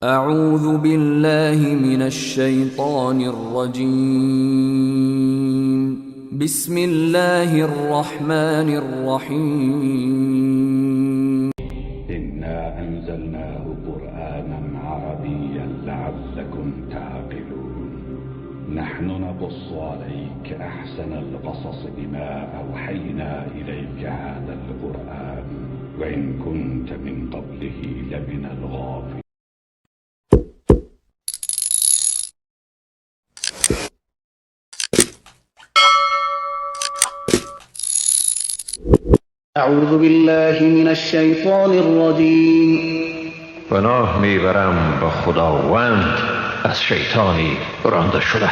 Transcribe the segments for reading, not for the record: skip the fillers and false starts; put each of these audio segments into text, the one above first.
اعوذ بالله من الشیطان الرجیم. بسم الله الرحمن الرحیم. إنا أنزلناه قرآنا عربيا لعلكم تعقلون. نحن نقص عليك أحسن القصص بما أوحينا إليك هذا القرآن وإن كنت من قبله لمن الغافلين. اعوذ بالله من الشیطان الرجیم. پناه میبرم با خداوند از شیطانی رانده شده.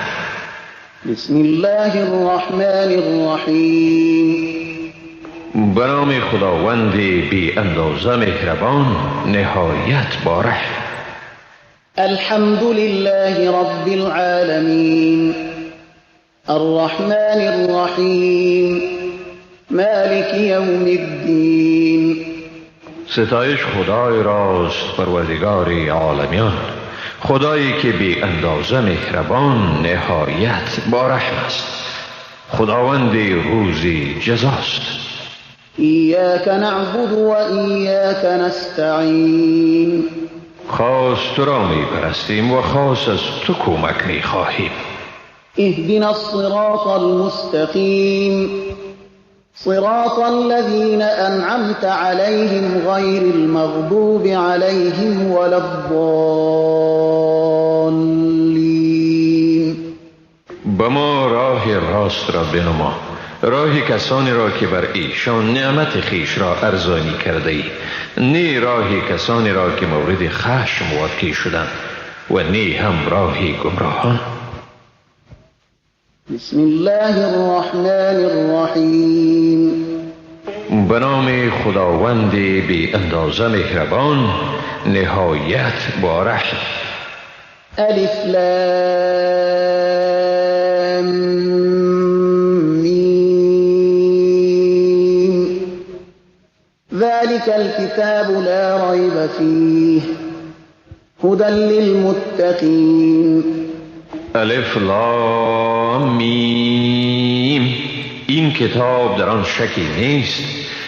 بسم الله الرحمن الرحیم. به نام خداوندی بی اندازه مهربان نهایت باره. الحمد لله رب العالمین الرحمن الرحیم مالک یوم الدین. ستایش خدای راست، پروردگار عالمیان، خدایی که بی اندازه مهربان نهایت بارحم است، خداوندی روزی جزاست. ایاک نعبد و ایاک نستعین. خاص تو را می پرستیم و خاص از تو کمک می خواهیم. اهدنا الصراط المستقیم صراط الذين أنعمت عليهم غير المغضوب عليهم ولا الضالين. به ما راه راست را بنما، راه کسانی را که بر ایشان نعمت خیش را ارزانی کرده ای، نی راه کسانی را که مورد خشم واقع شدند و نی هم راهی گمراهان. بسم الله الرحمن الرحیم. به نام خداوندی بی اندازه مهربان نهایت باره. الف لام میم. ذلك الكتاب لا ريب فيه هدى للمتقين. الف لام میم. این کتاب در آن شکی نیست،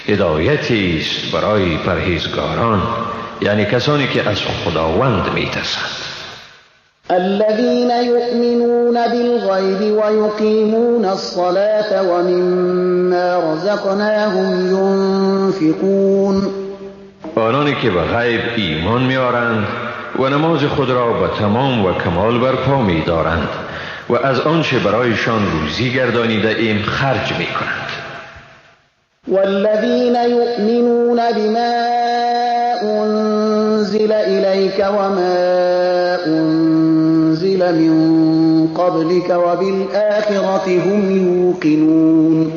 هدایتی است برای پرهیزگاران، یعنی کسانی که از خداوند می‌ترسند. الذين يؤمنون بالغيب ويقيمون الصلاة ومما رزقناهم ينفقون. آنانی که به غیب ایمان می‌آورند و نماز خود را به تمام و کمال برپا می‌دارند و از آنچه برایشان روزی گردانیده ایم خرج می‌کنند. والذين يؤمنون بما أنزل إليك وما أنزل من قبلك وبالآخرة هم يوقنون.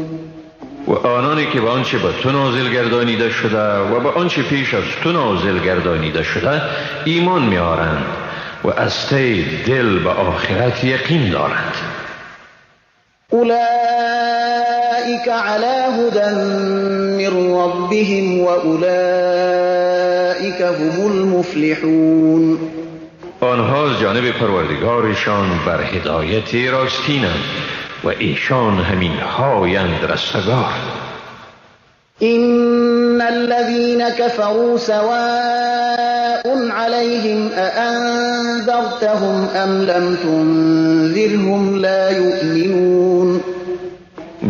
و آنانی که به آنچه به تو نازل گردانیده شده و به آنچه پیش از تو نازل گردانیده شده ایمان می‌آورند و از ته دل به آخرت یقین دارند. اولئک علی هدى من ربهم واولئک هم المفلحون. آنها از جانب پروردگارشان بر هدایت راستینند و ایشان همین هایند رستگار. ان الذين كفروا سواء عليهم أأنذرتهم ام لم تنذرهم لا يؤمنون.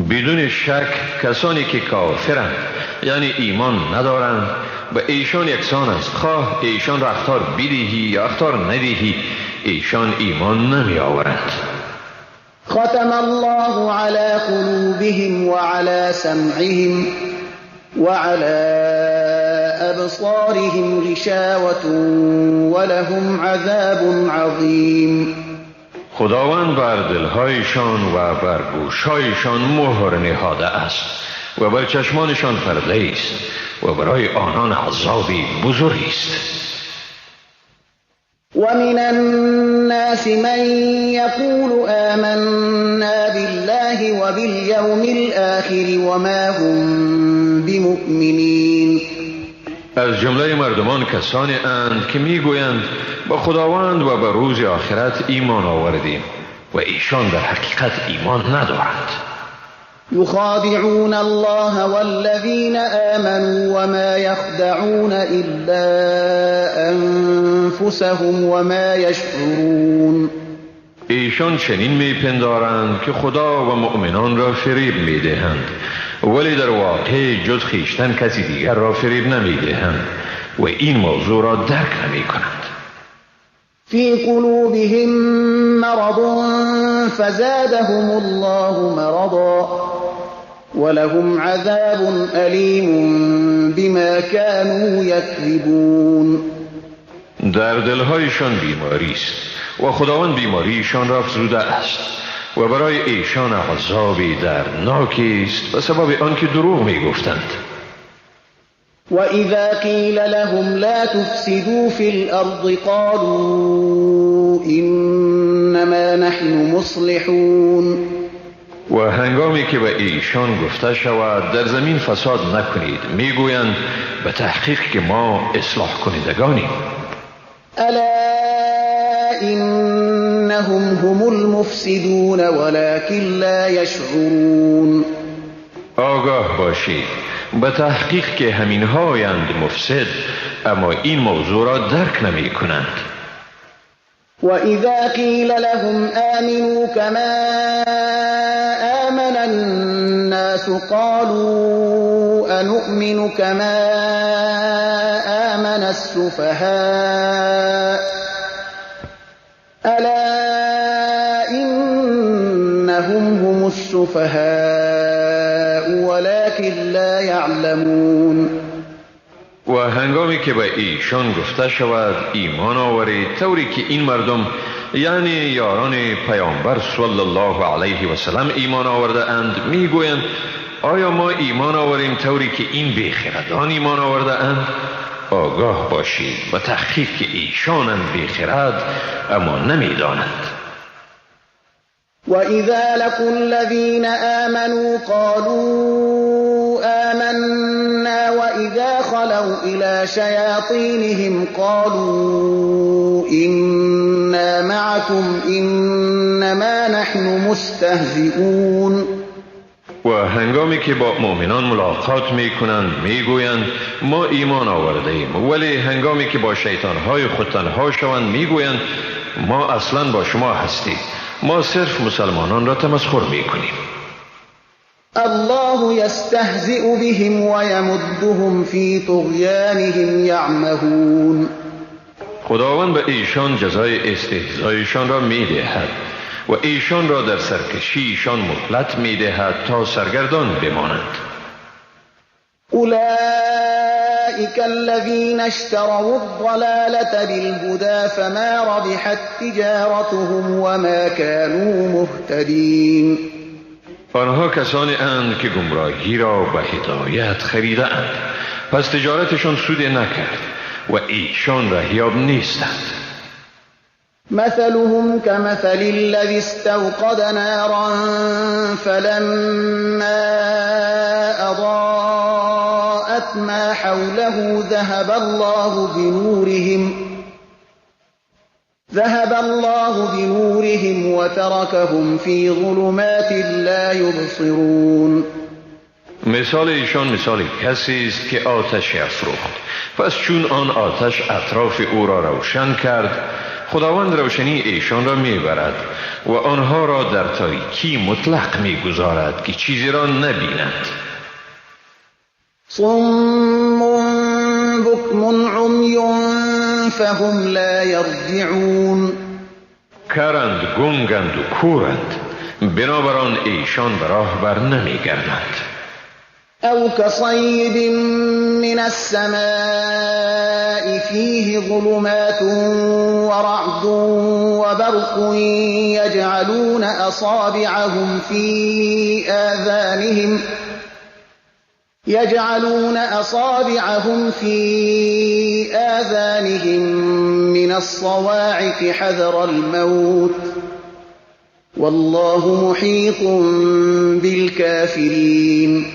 بدون شک کسانی که کافرند یعنی ایمان ندارند به ایشان یکسان است، خواه ایشان را اخطار بدهی یا اخطار ندهی ایشان ایمان نمی آورند. ختم الله على قلوبهم وعلى سمعهم وعلى أبصارهم غشاوة ولهم عذاب عظیم. خداوند بر دلهایشان و بر گوشهایشان مهر نهاده است و بر چشمانشان پرده است و برای آنان عذابی بزرگی است. ومن الناس من يقول آمنا بالله وباليوم الآخر وما هم بمؤمنين. از جمله مردمان کسانی اند که میگویند به خداوند و به روز آخرت ایمان آوردیم و ایشان در حقیقت ایمان ندارند. يخادعون الله والذين آمنوا وما يخدعون إلا أنفسهم وما يشعرون. ایشان چنین میپندارند که خدا و مؤمنان را فریب میدهند، ولی در واقع جز خویشتن کسی دیگر را فریب نمیدهند و این موضوع را درک نمیکنند. في قلوبهم مرض فزادهم الله مرضا ولهم عذاب أليم بما كانوا يكذبون. در دلهایشان بیماری است و خداوند بیماریشان را افزوده است و برای ایشان عذابی دردناکی است به سبب آنکه دروغ میگفتند. وَإِذَا قِيلَ لَهُمْ لَا تُفْسِدُوا فِي الْأَرْضِ قَالُوا إِنَّمَا نَحْنُ مُصْلِحُونَ. و هنگامی که به ایشان گفته شود در زمین فساد نکنید میگویند به تحقیق که ما اصلاح کنندگانیم. أَلَا إِنَّهُمْ هُمُ الْمُفْسِدُونَ وَلَكِنْ لَا يَشْعُرُونَ. آگاه باشید به تحقیق که همین هایند مفسد، اما این موضوع را درک نمی کنند. وَإِذَا قِيلَ لَهُمْ آمِنُوا كَمَا آمَنَ النَّاسُ قَالُوا أَنُؤْمِنُ كَمَا آمَنَ السُّفَهَاءُ أَلَا إِنَّهُمْ هُمُ السُّفَهَاءُ وَلَكِنْ لَا يَعْلَمُونَ. و هنگامی که به ایشان گفته شود ایمان آورید طوری که این مردم یعنی یاران پیامبر صلی الله علیه و سلم ایمان آورده اند میگویند آیا ما ایمان آوریم طوری که این بیخردان ایمان آورده اند؟ آگاه باشید و تحقیق که ایشانند بیخرد اما نمیدانند. وَإِذَا لَقُوا الَّذِينَ آمَنُوا قَالُوا آمَنَّا وَإِذَا خَلَوْا إِلَى شَيَاطِينِهِمْ قَالُوا إِنَّا مَعَكُمْ إِنَّمَا نَحْنُ مُسْتَهْزِئُونَ. و هنگامی که با مؤمنان ملاقات میکنند میگویند ما ایمان آورده ایم، ولی هنگامی که با شیطانهای خود تنها شوند میگویند ما اصلا با شما هستیم، ما صرف مسلمانان را تمسخر میکنیم. الله يستهزئ بهم ويمدهم في طغيانهم يعمهون. خداوند به ایشان جزای استهزایشان را میدهد و ایشان را در سرکشیشان مهلت میدهد تا سرگردان بمانند. أولئك الذين اشتروا الضلالة بالهدى فما ربحت تجارتهم وما كانوا مهتدين. آنها کسانی اند که گمراهی را به هدایت خریده اند، پس تجارتشان سود نکرد و ایشان رهیاب نیستند. مثلهم كمثل الذي استوقد نارا فلما أضاءت ما حوله ذهب الله بنورهم وتركهم في ظلمات لا يبصرون. مثال ایشان مثال کسی است که آتش افروخت، پس چون آن آتش اطراف او را روشن کرد خداوند روشنی ایشان را میبرد و آنها را در تاریکی مطلق میگذارد که چیزی را نبینند. صم بكم عمي فهم لا يرجعون. کرند، گنگند و کورند، بنابراین ایشان به راه بر نمیگردند. أو كصيب من السماء فيه ظلمات ورعد وبرق يجعلون أصابعهم في آذانهم من الصواعق حذر الموت والله محيط بالكافرين.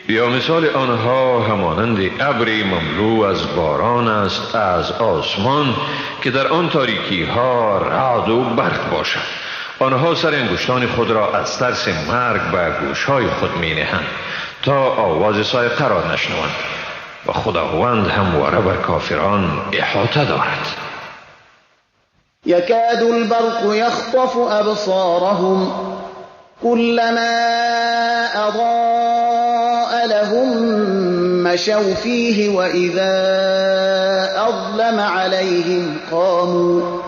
یا مثال آنها همانند ابری مملو از باران است از آسمان که در آن تاریکی ها رعد و برق باشد. آنها سر انگشتان خود را از ترس مرگ به گوشهای خود می نهند تا آواز صاعقه را نشنوند و خداوند همواره بر کافران احاطه دارد. يكاد البرق يخطف أبصارهم كلما أضاء لهم مشوا فيه وإذا أظلم عليهم قاموا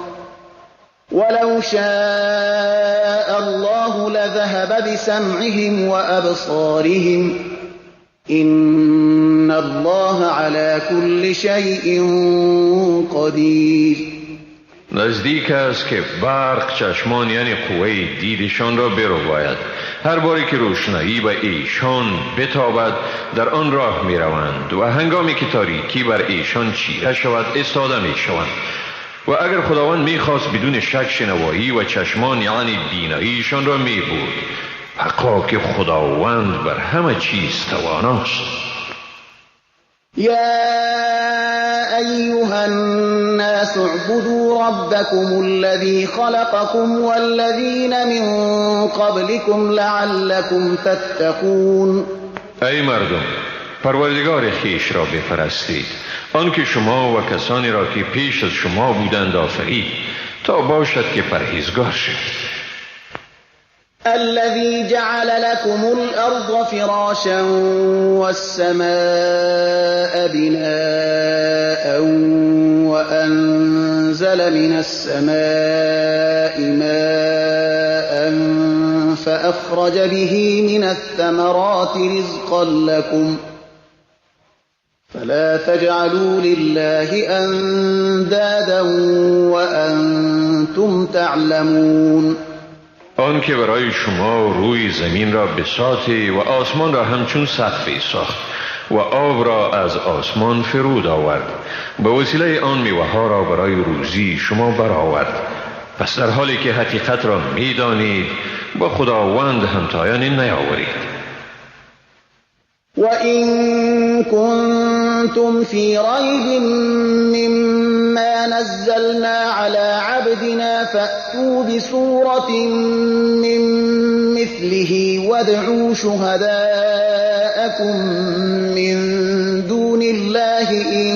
ولو شاء الله لذهب بسمعهم وأبصارهم إن الله على كل شيء قدير. نزدیک است که برق چشمان یعنی قوه دیدشان را برباید. هر باری که روشنایی به ایشان بتابد در آن راه می روند و هنگامی که تاریکی بر ایشان چیره شود استاده می شوند. و اگر خداوند می خواست بدون شک شنوایی و چشمان یعنی بیناییشان را می بود. حقا که خداوند بر همه چیز تواناست. يا أيها الناس اعبدوا ربكم الذي خلقكم والذين من قبلكم لعلكم تتقون. ای مردم پروردگار خیش را بپرستید، آن که شما و کسانی را که پیش از شما بودند آفرید تا باشد که پرهیزگار شوید. الذي جعل لكم الأرض فراشا والسماء بناء وأنزل من السماء ماء فأخرج به من الثمرات رزقا لكم فلا تجعلوا لله أندادا وأنتم تعلمون. آن که برای شما روی زمین را بساطی و آسمان را همچون سقفی ساخت و آب را از آسمان فرود آورد، به وسیله آن میوه ها را برای روزی شما برآورد. پس در حالی که حقیقت را می دانید با خداوند همتایانی نیاورید. وَإِن كُنتُمْ فِي رَيْبٍ مِّمَّا نَزَّلْنَا عَلَىٰ عَبْدِنَا فَأْتُوا بِسُورَةٍ مِّن مِّثْلِهِ وَادْعُوا شُهَدَاءَكُم مِّن دُونِ اللَّهِ إِن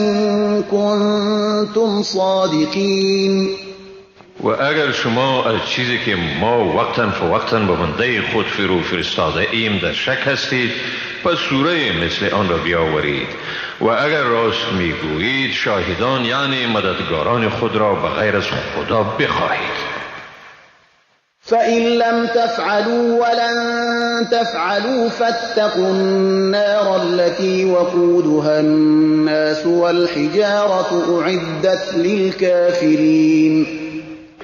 كُنتُمْ صَادِقِينَ. و اگر شما از چیزی که ما وقتاً فوقتاً به بنده خود فرستاده ایم در شک هستید، پس سوره مثل آن را بیاورید. و اگر راست میگویید شاهدان یعنی مددگاران خود را به غیر از خدا بخواهید. فَإِن لَّمْ تَفْعَلُوا وَلَن تَفْعَلُوا فَاتَّقُوا النَّارَ الَّتِي وَقُودُهَا النَّاسُ وَالْحِجَارَةُ أُعِدَّتْ لِلْكَافِرِينَ.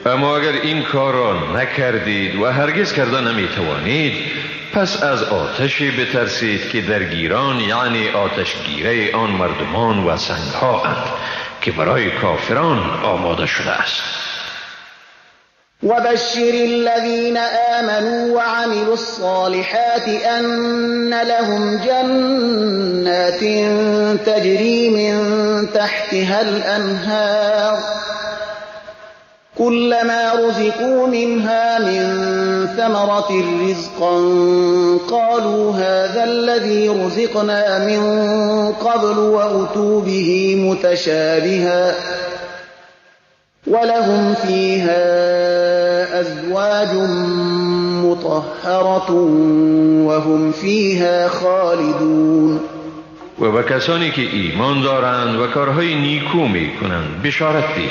اما اگر این کار را نکردید و هرگز کردن نمیتوانید، پس از آتشی بترسید که درگیران یعنی آتشگیره آن مردمان و سنگها اند که برای کافران آماده شده است. وَبَشِّرِ الَّذِينَ آمَنُوا وَعَمِلُوا الصَّالِحَاتِ أَنَّ لَهُمْ جَنَّاتٍ تَجْرِي مِن تَحْتِهَا الْأَنْهَارُ كُلَّمَا رُزِقُوا مِنْهَا مِن ثَمَرَةٍ رِّزْقًا قَالُوا هَٰذَا الَّذِي رُزِقْنَا مِن قَبْلُ وَأُتُوا بِهِ مُتَشَابِهًا وَلَهُمْ فِيهَا أَزْوَاجٌ مُّطَهَّرَةٌ وَهُمْ فِيهَا خَالِدُونَ. و به کسانی که ایمان دارند و کارهای نیکو می کنند بشارت ده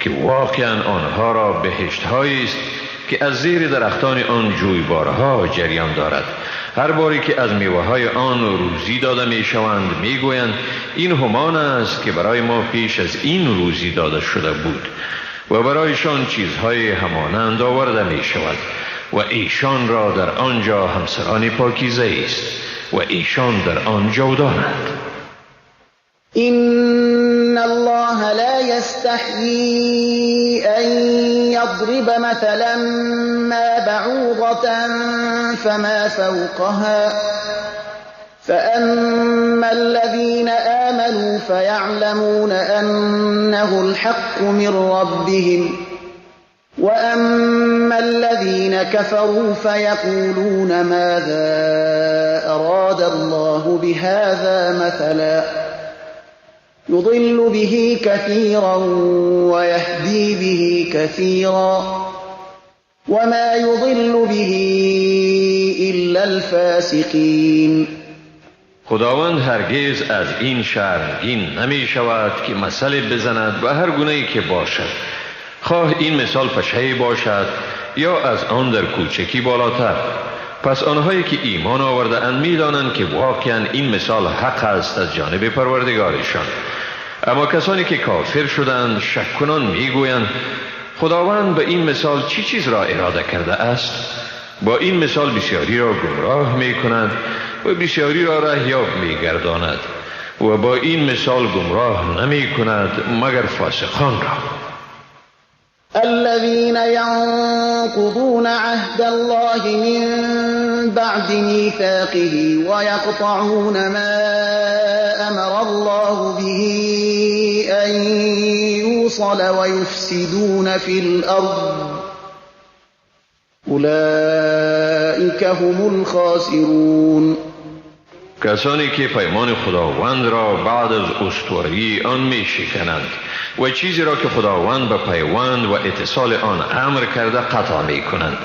که واقعا آنها را بهشت‌هایی است که از زیر درختان آن جویبارها جریان دارد. هر باری که از میوه‌های آن روزی داده می‌شوند میگویند این همان است که برای ما پیش از این روزی داده شده بود و برایشان چیزهای همانند آورده می‌شود و ایشان را در آنجا همسران پاکیزه است و ایشان در آن جاودانند. إن الله لا يستحيي أن يضرب مثلا ما بعوضة فما فوقها فأما الذين آمنوا فيعلمون أنه الحق من ربهم وأما الذين كفروا فيقولون ماذا أراد الله بهذا مثلا يضل به كثيرا ويهدي به كثيرا وما يضل به إلا الفاسقين. خداوند هرگز از این شرمگین نمی شود که مثل بزند و هر گونه‌ای که باشد، خواه این مثال پشهی باشد یا از آن در کوچکی بالاتر. پس آنهایی که ایمان آورده اند می دانند که واقعا این مثال حق است از جانب پروردگارشان. اما کسانی که کافر شدند شک کنان می گویند خداوند به این مثال چی چیز را اراده کرده است؟ با این مثال بسیاری را گمراه می کند و بسیاری را رهیاب می گرداند و با این مثال گمراه نمی کند مگر فاسقان را. الذين ينقضون عهد الله من بعد ميثاقه ويقطعون ما أمر الله به أن يوصل ويفسدون في الأرض أولئك هم الخاسرون. کسانی که پیمان خداوند را بعد از استواری آن می شکنند و چیزی را که خداوند به پیوند و اتصال آن امر کرده قطع می کنند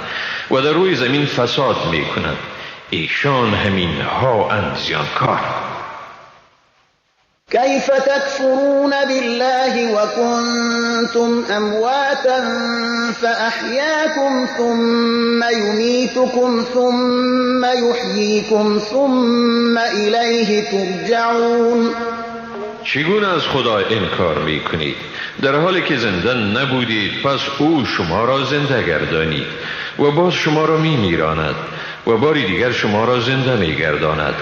و در روی زمین فساد می کنند، ایشان همین ها اند زیانکار. كيف تكفرون بالله وكنتم أمواتا فأحياكم ثم يميتكم ثم يحييكم ثم إليه ترجعون. چگونه از خدا انکار می کنید در حالی که زنده نبودید؟ پس او شما را زنده گردانید و باز شما را می میراند و باری دیگر شما را زنده می گرداند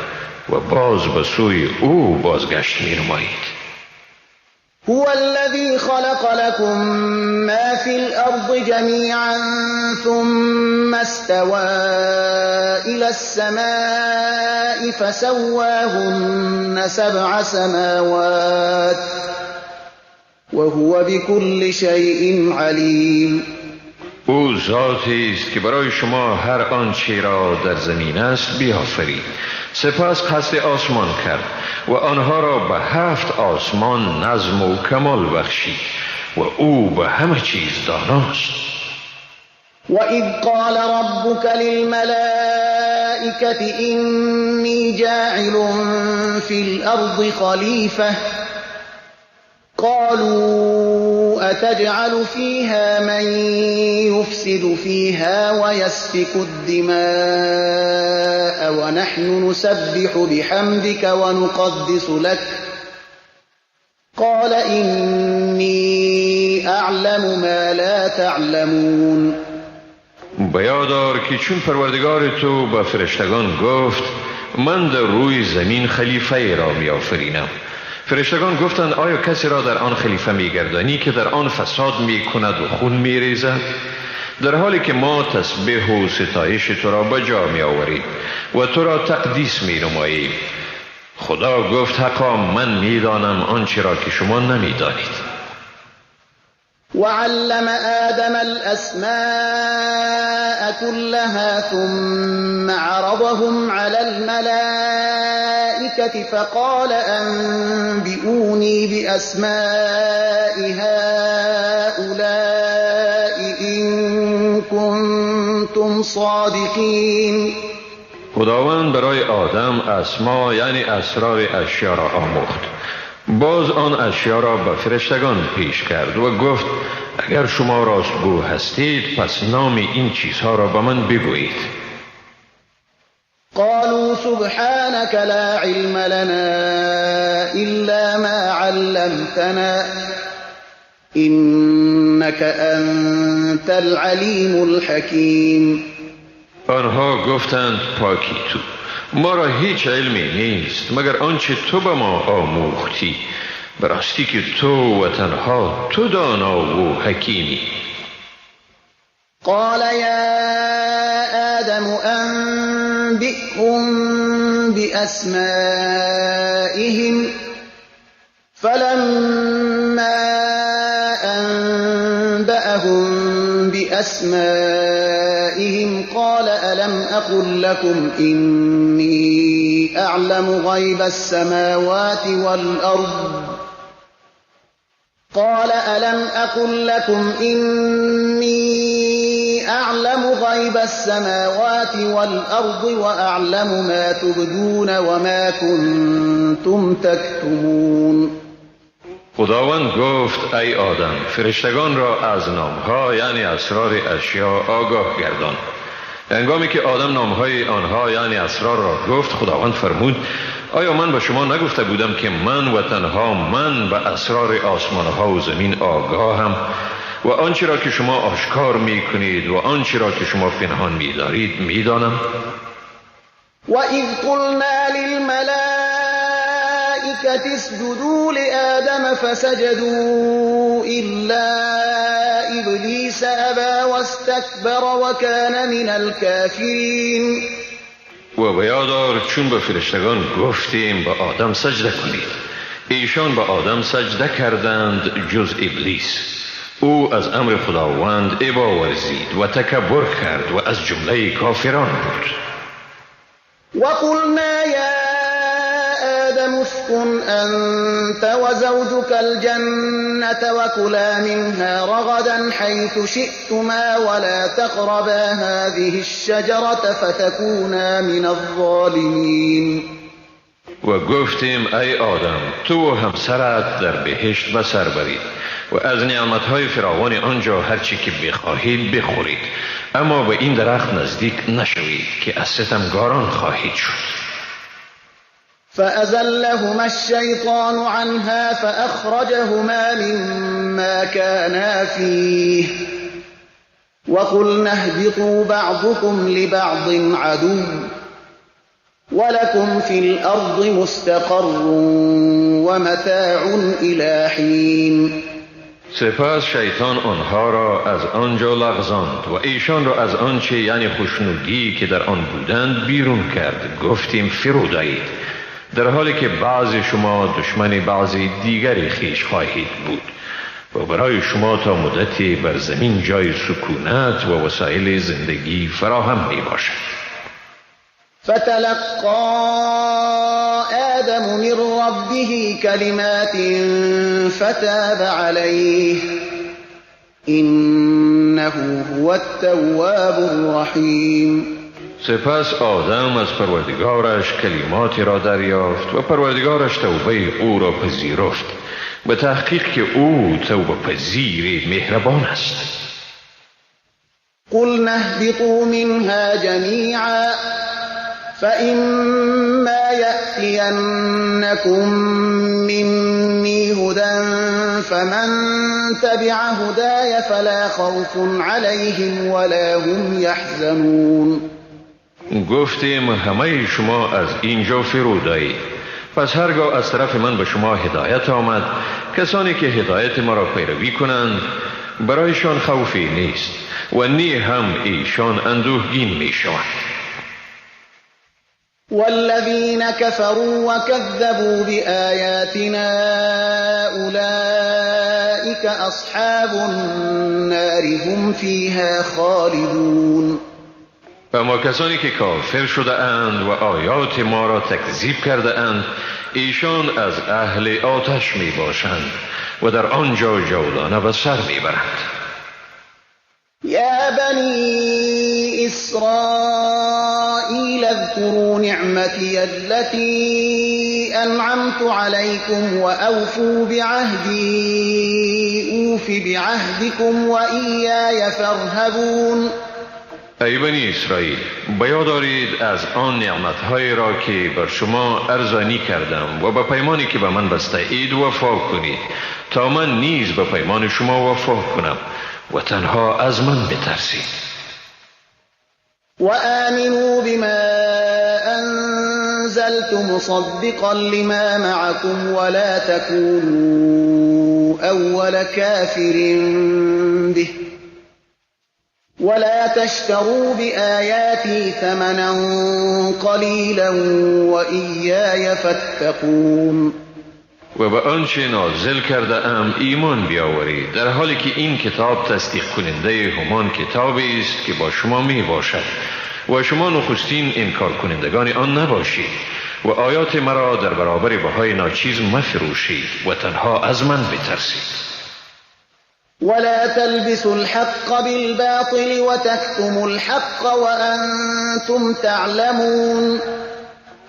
و باز به سوی او بازگشت می نمایید. هو الذي خلق لكم ما في الأرض جميعا ثم استوى إلى السماء فسواهن 7 سماوات وهو بكل شيء عليم. او ذاتی است که برای شما هر آنچه را در زمین است بیافرید، سپس قصد آسمان کرد و آنها را به 7 آسمان نظم و کمال بخشید و او به همه چیز داناست. وَإِذْ قَالَ رَبُّكَ لِلْمَلَائِكَةِ إِنِّي جَاعِلٌ فِي الْأَرْضِ خَلِيفَةً قالوا أتجعل فيها من يفسد فيها ويسفك الدماء ونحن نسبح بحمدك ونقدس لك قال إني أعلم ما لا تعلمون. بیادار که چون پروردگار تو به فرشتگان گفت من در روی زمین خلیفه را می آفرینم، فرشتگان گفتند آیا کسی را در آن خلیفه میگردانی که در آن فساد میکند و خون میریزد؟ در حالی که ما تسبیح و ستایش تو را به جا می آوریم و تو را تقدیس می نماییم. خدا گفت حقا من میدانم آنچه را که شما نمیدانید. وعلم آدم الأسماء كلها ثم عرضهم على الملائكة فقال أنبئوني بأسماء هؤلاء إن كنتم صادقين. خداوند برای آدم اسما یعنی اسرار اشیا را آموخت. باز آن اشیا را به فرشتگان پیش کرد و گفت اگر شما راستگو هستید پس نام این چیزها را به من بگویید. قالوا سبحانك لا علم لنا إلا ما علمتنا إنك أنت العليم الحكيم. آنها گفتند پاکی تو، ما را هیچ علمی نیست مگر آنچه تو به ما آموختی، براستی که تو و تنها تو دانا و حکیمی. قال يا آدم أنبئهم بأسمائهم فلما أنبأهم بأسمائهم قال ألم أقل لكم إني أعلم غيب السماوات والأرض قال ألم أقل لكم إني أعلم غيب السماوات والأرض وأعلم ما تبدون وما كنتم تكتمون. خداوند گفت ای آدم فرشتگان را از نامها یعنی اسرار اشیا آگاه گردان. هنگامی که آدم نامهای آنها یعنی اسرار را گفت خداوند فرمود آیا من به شما نگفته بودم که من و تنها من به اسرار آسمانها و زمین آگاهم و آنچه را که شما آشکار می کنید و آنچه را که شما پنهان می دارید می دانم. و اذ قلنا للملائكة اسجدوا لآدم فسجدوا إلا إبليس أبى واستكبر وكان من الكافرين. و بیادار چون به فرشتگان گفتیم به آدم سجده کنید ایشان به آدم سجده کردند جز ابلیس او از امر خداوند ابا ورزید و تکبر کرد و از جمله کافران بود. وقلنا يا آدم اسكن أنت وزوجك الجنة وكلا منها رغدا حيث شئتما ولا تقربا هذه الشجرة فتكونا من الظالمين. و گفتیم ای آدم تو و همسرت در بهشت بسر برید و از نعمتهای فراوان آنجا هرچی که بخواهید بخورید اما به این درخت نزدیک نشوید که از ستمگاران خواهید شد. فأزلهما الشيطان عنها فأخرجهما مما كانا فيه وقلنا اهبطوا بعضكم لبعض عدو ولكم في الأرض مستقر ومتاع إلى حين. سپس شیطان آنها را از آنجا لغزاند و ایشان را از آنچه یعنی خوشنودی که در آن بودند بیرون کرد. گفتیم فرود آیید در حالی که بعضی شما دشمن بعضی دیگری خیش خواهید بود و برای شما تا مدتی بر زمین جای سکونت و وسایل زندگی فراهم می باشد. فتلقى آدم من ربه كلمات فتاب عليه إنه هو التواب الرحيم. سپس آدم از پروردگارش کلماتی را دریافت و پروردگارش توبه او را پذیرفت. به تحقیق که او توبه پذیر مهربان است. قلنا اهبطوا منها جميعا فإما يأتينكم مني هدى فمن تبع هداي فلا خوف عليهم ولا هم يحزنون. گفتیم همه شما از اینجا فرود آیید پس هرگاه از طرف من به شما هدایت آمد کسانی که هدایت ما را پیروی کنند برایشان خوفی نیست و نی هم ایشان اندوهگین می شوند. والذين كفروا وكذبوا بآياتنا أولئك أصحاب النار هم فيها خالدون. اما کسانی که کافر شده اند و آیات ما را تکذیب کرده اند ایشان از اهل آتش می باشند و در آنجا جاودانه به سر می برند. يا بني إسرائيل اذكروا نعمتي التي أنعمت عليكم وأوفوا بعهدي أوف بعهدكم وإياي فارهبون. ای بنی اسرائیل بیاد دارید از آن نعمت‌هایی را که بر شما ارزانی کردم و به پیمانی که به من بسته اید وفا کنید تا من نیز به پیمان شما وفا کنم و تنها از من بترسید. و آمنوا بما انزلت مصدقا لما معكم ولا تكونوا اول كافر به ولا تشتروا بآياتي ثمنا قلیلا وإیای فاتقون. و به آنچه نازل کرده ام ایمان بیاورید، در حالی که این کتاب تصدیق کننده همان کتابی است که با شما می باشد و شما نخستین انکار کنندگان آن نباشید و آیات مرا در برابر بهای ناچیز مفروشید و تنها از من بترسید. ولا تلبسوا الحق بالباطل وتكتموا الحق وأنتم تعلمون.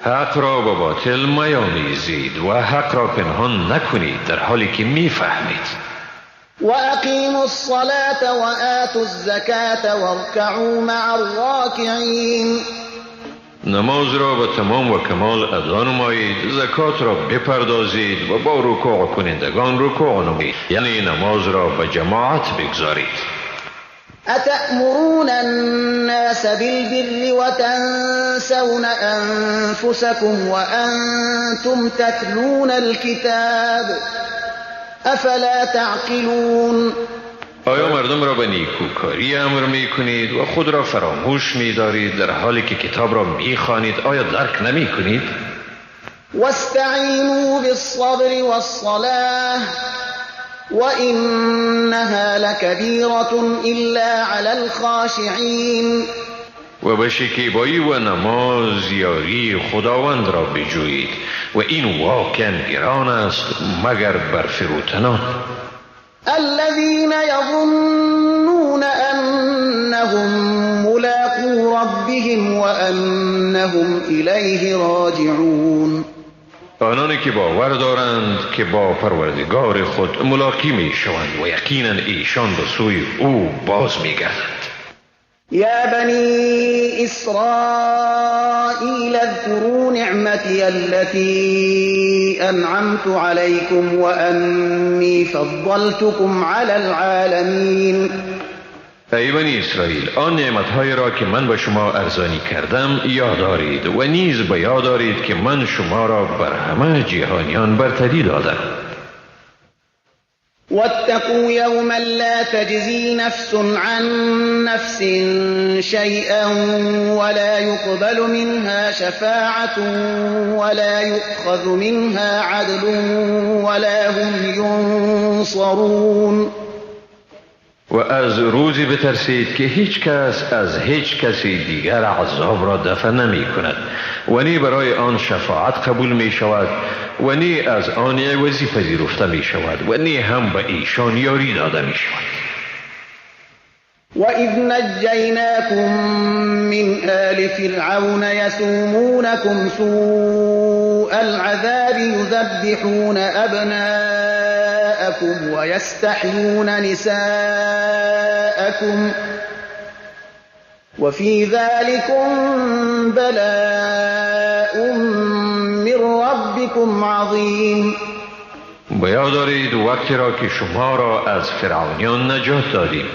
حق را با باطل میامیزید و حق را پنهان نکنید در حالی که میفهمید. وأقيموا الصلاة وآتوا الزكاة واركعوا مع الراكعين. نماز را به تمام و کمال ادا نمایید، زکات را بپردازید و با رکوع کنندگان رکوع نمایید، یعنی نماز را به جماعت بگذارید. أتأمرون الناس بالبر وتنسون أنفسكم وأنتم تتلون الكتاب أفلا تعقلون. آیا مردم را به نیکوکاری امر می کنید و خود را فراموش می دارید در حالی که کتاب را می خوانید؟ آیا درک نمی کنید؟ واستعینوا بالصبر والصلاة وإنها لكبيرة إلا على الخاشعين. و به شکیبایی و نماز یاری خداوند را بجویید و این واقعا گران است مگر بر فروتنان. الذين يظنون أنهم ملاقو ربهم وأنهم إليه راجعون. آنانی که باور دارند که با پروردگار خود ملاقی می شوند و یقینا ایشان به سوی او باز می گردند. يا بني إسرائيل اذكروا نعمتي التي أنعمت عليكم وأني فضلتكم على العالمين. ای بنی اسرائیل، آن نعمت‌های را که من به شما ارزانی کردم یاد دارید و نیز به یاد دارید که من شما را بر همه جهانیان برتری دادم. واتقوا يوما لا تجزي نفس عن نفس شيئا ولا يقبل منها شفاعة ولا يؤخذ منها عدل ولا هم ينصرون. و از روزی بترسید که هیچ کس از هیچ کسی دیگر عذاب را دفع نمی کند و نی برای آن شفاعت قبول می شود و نی از آن عوضی پذیرفته می شود و نی هم به ایشان یاری داده می شود. وَإِذْ نَجَّيْنَاكُمْ مِنْ آلِ فِرْعَوْنَ يَسُومُونَكُمْ سُوءَ الْعَذَابِ يُذَبِّحُونَ أَبْنَاءَكُمْ وَيَسْتَحْيُونَ نِسَاءَكُمْ وَفِي ذَلِكُمْ بَلَاءٌ مِّن رَّبِّكُمْ عَظِيمٌ. بیاد دارید وقتی را که شما را از فرعونیان نجات دادیم،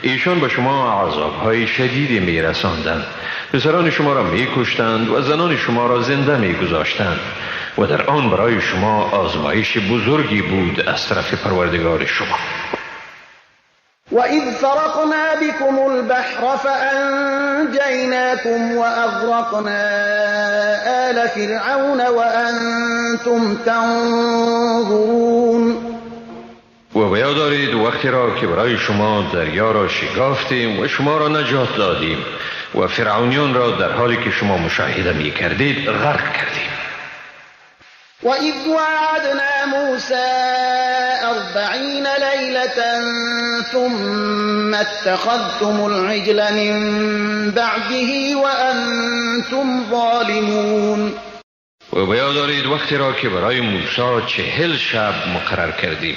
ایشان به شما عذابهای شدیدی می رساندند، پسران شما را می کشتند و زنان شما را زنده می گذاشتند و در آن برای شما آزمایش بزرگی بود از طرف پروردگار شما. وَإِذْ فَرَقْنَا بِكُمُ الْبَحْرَ فَأَنْجَيْنَاكُمْ وَأَغْرَقْنَا آلَ فِرْعَوْنَ وَأَنْتُمْ تَنْظُرُونَ. و بیاد دارید وقتی را که برای شما دریا را شکافتیم و شما را نجات دادیم و فرعونیان را در حالی که شما مشاهده می کردید غرق کردیم. وَإِذْ وَعَدْنَا مُوسَى 40 لَيْلَةً ثُمَّ اتَّخَذْتُمُ الْعِجْلَ مِنْ بَعْدِهِ وَأَنْتُمْ ظَالِمُونَ. و بیاد دارید وقتی را که برای موسی 40 شب مقرر کردیم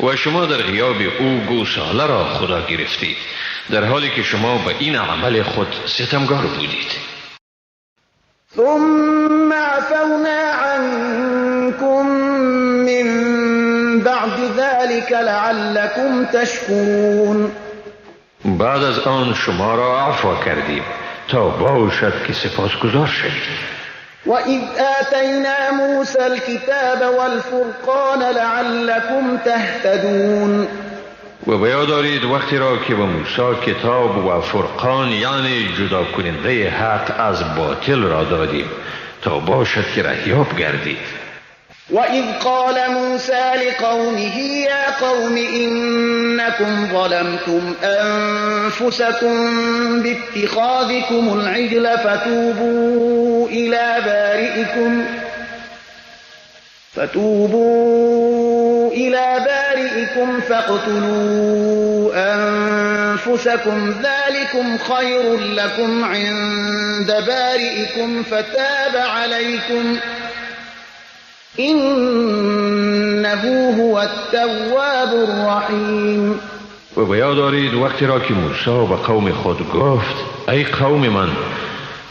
و شما در غیاب او گوساله را خدا گرفتید در حالی که شما به این عمل خود ستمگار بودید. ثم عفونا عنكم من بعد ذلك لعلكم تشكرون. بعد از آن شما را عفو کردیم تا باشد که سپاسگزار شوید. وَإِذْ آتَيْنَا مُوسَى الْكِتَابَ وَالْفُرْقَانَ لَعَلَّكُمْ تَهْتَدُونَ. و به یاد دارید وقتی را که به موسی کتاب و فرقان یعنی جدا کننده حق از باطل را دادیم تا باشد که رهیاب گردید. وَإِذْ قَالَ مُوسَى لِقَوْمِهِ يَا قَوْمِ إِنَّكُمْ ظَلَمْتُمْ أَنفُسَكُمْ بِاتِّخَاذِكُمُ الْعِجْلَ فَتُوبُوا إِلَى بَارِئِكُمْ فَاقْتُلُوا أَنفُسَكُمْ ذَلِكُمْ خَيْرٌ لَكُمْ عِندَ بَارِئِكُمْ فَتَابَ عَلَيْكُمْ إِنَّهُ هُوَ التَّوَّابُ الرَّحِيمُ. و به یاد دارید وقتی را که موسی به قوم خود گفت ای قوم من،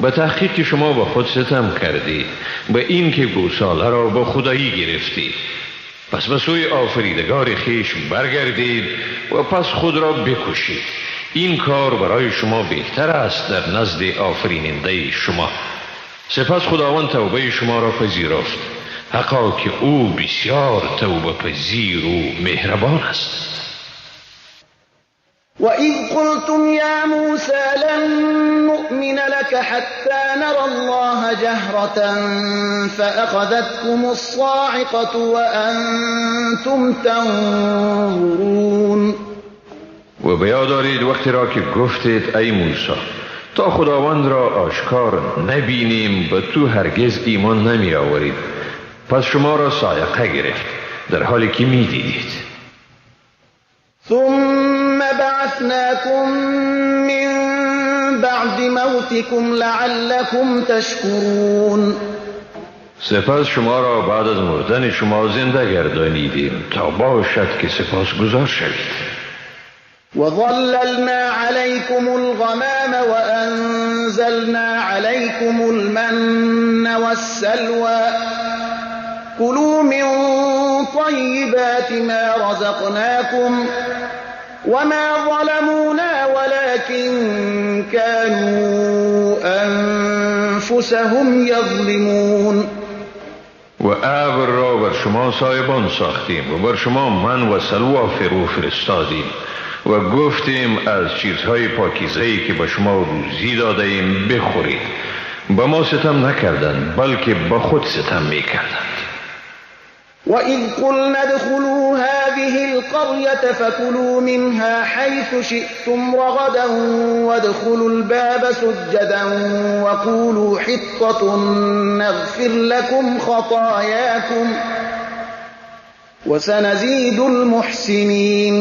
به تحقیق که شما به خود ستم کردید به این که گوساله را به خدایی گرفتید، پس به سوی آفریدگار خیش برگردید و پس خود را بکشید. این کار برای شما بهتر است در نزد آفریننده شما. سپس خداوند توبه شما را پذیرفت، حقا که او بسیار توبه پذیر و مهربان است. وَإِذْ قُلْتُمْ يَا مُوسَى لَن نُّؤْمِنَ لَكَ حَتَّى نَرَى اللَّهَ جَهْرَةً فَأَخَذَتْكُمُ الصَّاعِقَةُ وَأَنْتُمْ تَنظُرُونَ. و به یاد دارید وقتی را که گفتید ای موسی تا خداوند را آشکار نبینیم به تو هرگز ایمان نمی آورید، پس شما را صاعقه گرفت در حالی که می دیدید. ثم بعثناكم من بعد موتكم لعلكم تشكرون. سپس شما را بعد از مردن شما زنده گردانیدیم تا باشد که سپاسگزار شوید. وظللنا عليكم الغمام وأنزلنا عليكم المن والسلوى كلوا من طيبات ما رزقناكم وما ظلمونا ولكن كانوا أنفسهم يظلمون. و ابر را بر شما سایبان ساختیم و بر شما من و سلوا فرو فرستادیم و گفتیم از چیزهای پاکیزه‌ای که به شما روزی داده ایم بخورید. به ما ستم نکردند بلکه به خود ستم میکردند. وَإِذْ قُلْنَا ادْخُلُوا هَٰذِهِ الْقَرْيَةَ فَكُلُوا مِنْهَا حَيْثُ شِئْتُمْ رَغَدًا وَادْخُلُوا الْبَابَ سُجَّدًا وَقُولُوا حِطَّةٌ نَغْفِرْ لَكُمْ خَطَايَاكُمْ وَسَنَزِيدُ الْمُحْسِنِينَ.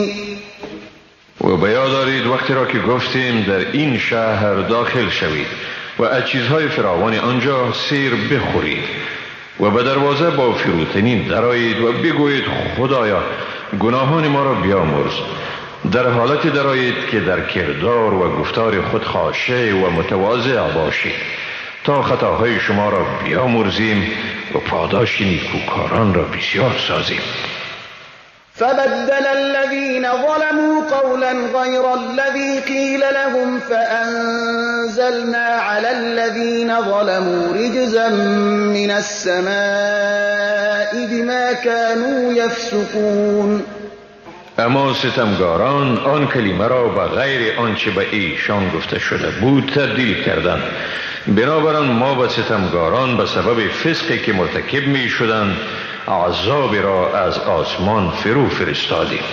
و به یاد دارید وقتی را که گفتیم در این شهر داخل شوید و از چیزهای فراوان آنجا سیر بخورید و به دروازه با فروتنی درآیید و بگویید خدایا گناهان ما را بیامرز، در حالت درآیید که در کردار و گفتار خود خاشع و متواضع باشید تا خطاهای شما را بیامرزیم و پاداش نیکوکاران را بسیار سازیم. فبدل الذين ظلموا قولا غير الذي قيل لهم فأنزلنا على الذين ظلموا رجزا من السماء بما كانوا يفسقون. اما ستمگاران آن کلمه را به غیر آنچه به ایشان گفته شده بود تبدیل کردند، بنابراین ما به ستمگاران به سبب فسقی که مرتکب می شدند عذاب را از آسمان فرو فرستادیم.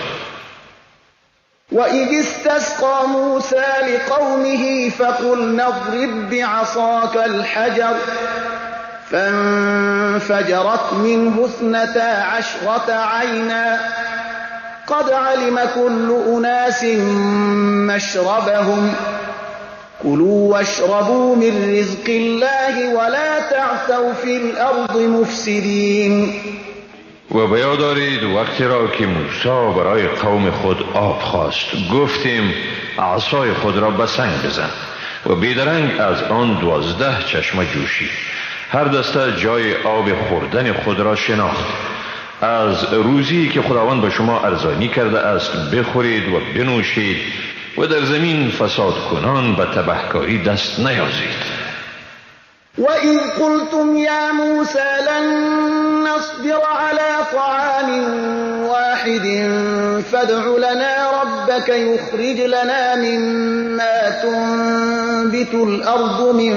وَإِذِ اسْتَسْقَىٰ مُوسَىٰ لِقَوْمِهِ فَقُلْنَا اضْرِب بِّعَصَاكَ الْحَجَرَ فَانفَجَرَتْ مِنْهُ 12 عَيْنًا قَدْ عَلِمَ كُلُّ أُنَاسٍ مَّشْرَبَهُمْ كُلُوا وَاشْرَبُوا مِن رِّزْقِ اللَّهِ وَلَا تَعْثَوْا فِي الْأَرْضِ مُفْسِدِينَ. و به یاد دارید وقتی را که موسی برای قوم خود آب خواست گفتیم عصای خود را به سنگ بزن و بیدرنگ از آن 12 چشمه جوشید. هر دسته جای آب خوردن خود را شناخت. از روزی که خداوند به شما ارزانی کرده است بخورید و بنوشید و در زمین فساد کنان به تبهکاری دست نیازید. وَإِذْ قُلْتُمْ يَا مُوسَى لَن نَّصْبِرَ عَلَىٰ طَعَامٍ وَاحِدٍ فَادْعُ لَنَا ربك يخرج لنا مما تنبت الأرض من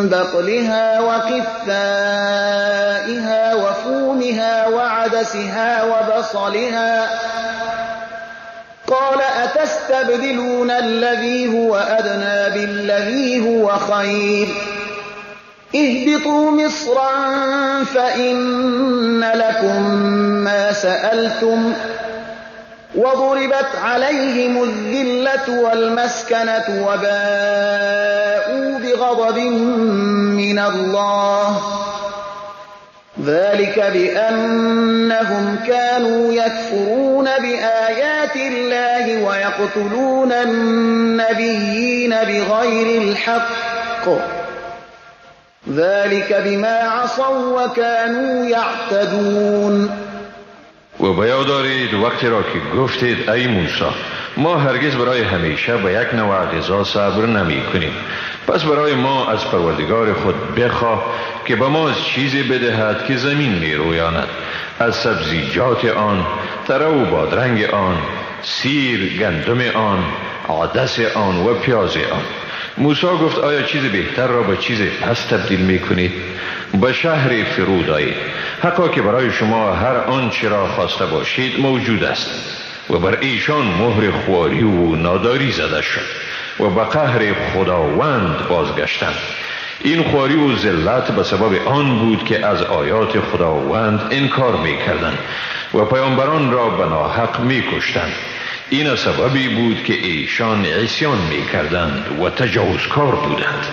بقلها وقثائها وفومها وعدسها وبصلها قال أتستبدلون الذي هو أدنى بالذي هو خير اهبطوا مصرا فإن لكم ما سألتم وضربت عليهم الذلة والمسكنة وباءوا بغضب من الله ذلك بأنهم كانوا يكفرون بآيات الله ويقتلون النبيين بغير الحق ذلك بما عصوا وكانوا يعتدون. و بیاد دارید وقتی را که گفتید ای موسی ما هرگز برای همیشه به یک نوع غذا صبر نمی کنیم، پس برای ما از پروردگار خود بخواه که به ما چیزی بدهد که زمین می رویاند، از سبزیجات آن، تره و بادرنگ آن، سیر، گندم آن، عدس آن و پیاز آن. موسی گفت آیا چیز بهتر را به چیز پس تبدیل می کنید؟ به شهر فرود آیید، حقا که برای شما هر آنچه را خواسته باشید موجود است. و بر ایشان مهر خواری و ناداری زده شد و به قهر خداوند بازگشتند. این خواری و ذلت به سبب آن بود که از آیات خداوند انکار می کردند و پیامبران را به ناحق می کشتند. این سببی بود که ایشان عصیان می کردند و تجاوزکار بودند.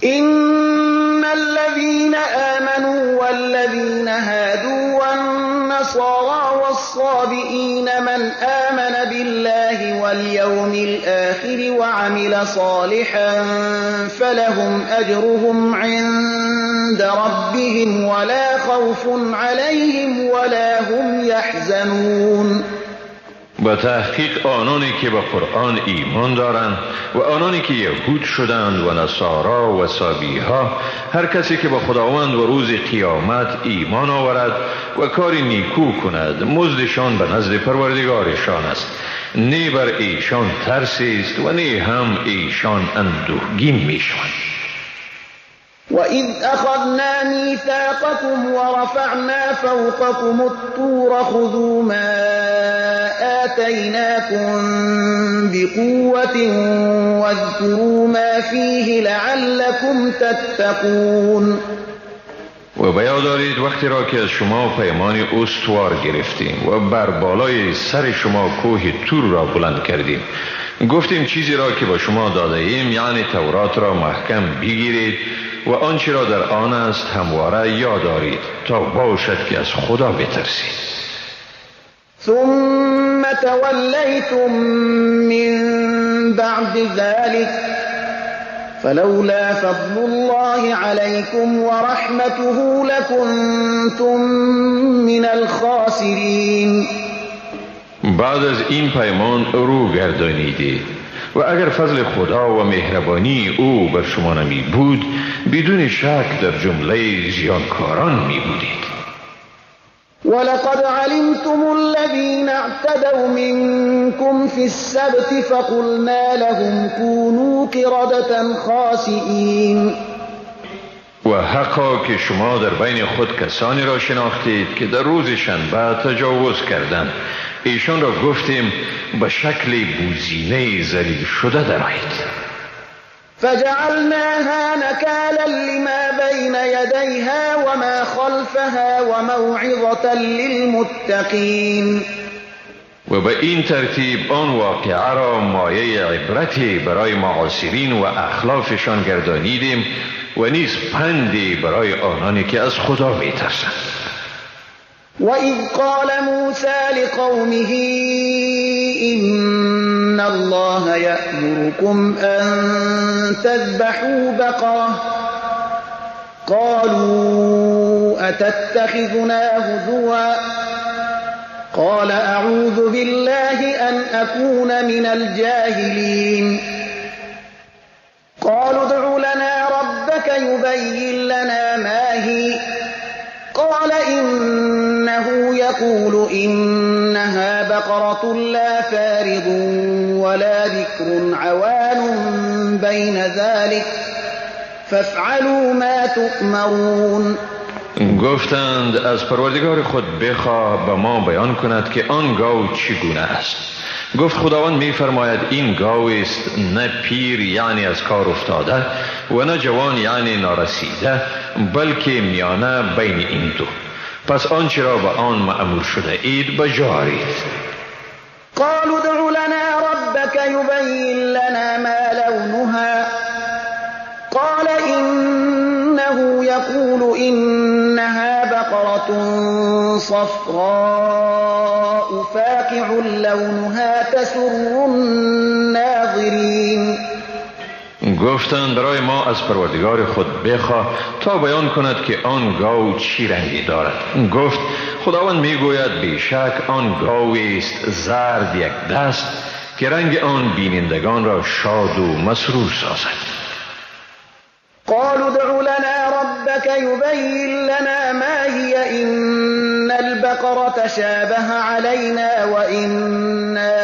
إن الذين آمنوا والذين هادوا والنصارى والصابئين من آمن بالله واليوم الآخر وعمل صالحا فلهم أجرهم عند ربهم ولا خوف عليهم ولا هم يحزنون. با تحقیق آنانی که به قرآن ایمان دارند و آنانی که یهود شدند و نصارا و سابیها، هر کسی که به خداوند و روز قیامت ایمان آورد و کار نیکو کند مزدشان به نزد پروردگارشان است، نه بر ایشان ترسی است و نه هم ایشان اندوهگین می شوند. وَإِذْ أَخَذْنَا مِيثَاقَكُمْ وَرَفَعْنَا فَوْقَكُمُ الطُّورَ خُذُوا مَا آتَيْنَاكُمْ بِقُوَّةٍ وَاذْكُرُوا مَا فِيهِ لَعَلَّكُمْ تَتَّقُونَ. و بیاد دارید وقتی را که از شما پیمان استوار گرفتیم و بر بالای سر شما کوه طور را بلند کردیم، گفتیم چیزی را که به شما داده ایم یعنی تورات را محکم بگیرید و آنچه را در آن است همواره یاد دارید تا باشد که از خدا بترسید. ثم تولیتم من بعد ذلك فلولا فضل الله عليكم ورحمته لكنتم من الخاسرین. بعد از این پیمان رو گردانیدید و اگر فضل خدا و مهربانی او بر شما نمی بود بدون شک در جمله زیانکاران می بودید. ولقد علمتم الذين اعتدوا منكم في السبت فقلنا لهم كونوا قردة خاسئين. و حقا که شما در بین خود کسانی را شناختید که در روز شنبه تجاوز کردند، ایشان را گفتیم به شکل بوزینه ذلیل شده درآیید. فجعلناها نكالا لما بين يديها وما خلفها وموعظة للمتقين. و به این ترتیب آن واقعه را مایه عبرتی برای معاصرین و اخلافشان گردانیدیم و نیز پندی برای آنانی که از خدا می ترسند. وَإِذْ قَالَ مُوسَى لِقَوْمِهِ إِنَّ اللَّهَ يَأْمُرُكُمْ أَن تَذْبَحُوا بَقَرَةً قَالُوا أَتَتَّخِذُنَا هُزُوًا قَالَ أَعُوذُ بِاللَّهِ أَنْ أَكُونَ مِنَ الْجَاهِلِينَ. قَالُوا ادْعُ لَنَا رَبَّكَ يُبَيِّن لَّنَا مَا هِيَ قَالَ إِنَّهَا إنه يقول إنها بقرة لا فارض ولا بكر عوان بين ذلك فافعلوا ما تؤمرون. گفتند از پروردگار خود بخواه به ما بیان کند که آن گاو چگونه است. گفت خداوند می فرماید این گاو است نه پیر یعنی از کار افتاده و نه جوان یعنی نارسیده، بلکه میانه بین این دو. پس آنچه را به آن مأمور شده اید بجارید. قالوا ادع لنا ربك يبين لنا ما لونها قال إنه يقول إنها بقرة صفراء فاقع لونها تسر الناظرين. گفتند برای ما از پروردگار خود بخواه تا بیان کند که آن گاو چی رنگی دارد. گفت خداوند میگوید بیشک آن گاوی است زرد یک دست که رنگ آن بینندگان را شاد و مسرور سازد. قالوا ادع لنا ربك يبين لنا ما هي إن البقرة شابه علينا وإنا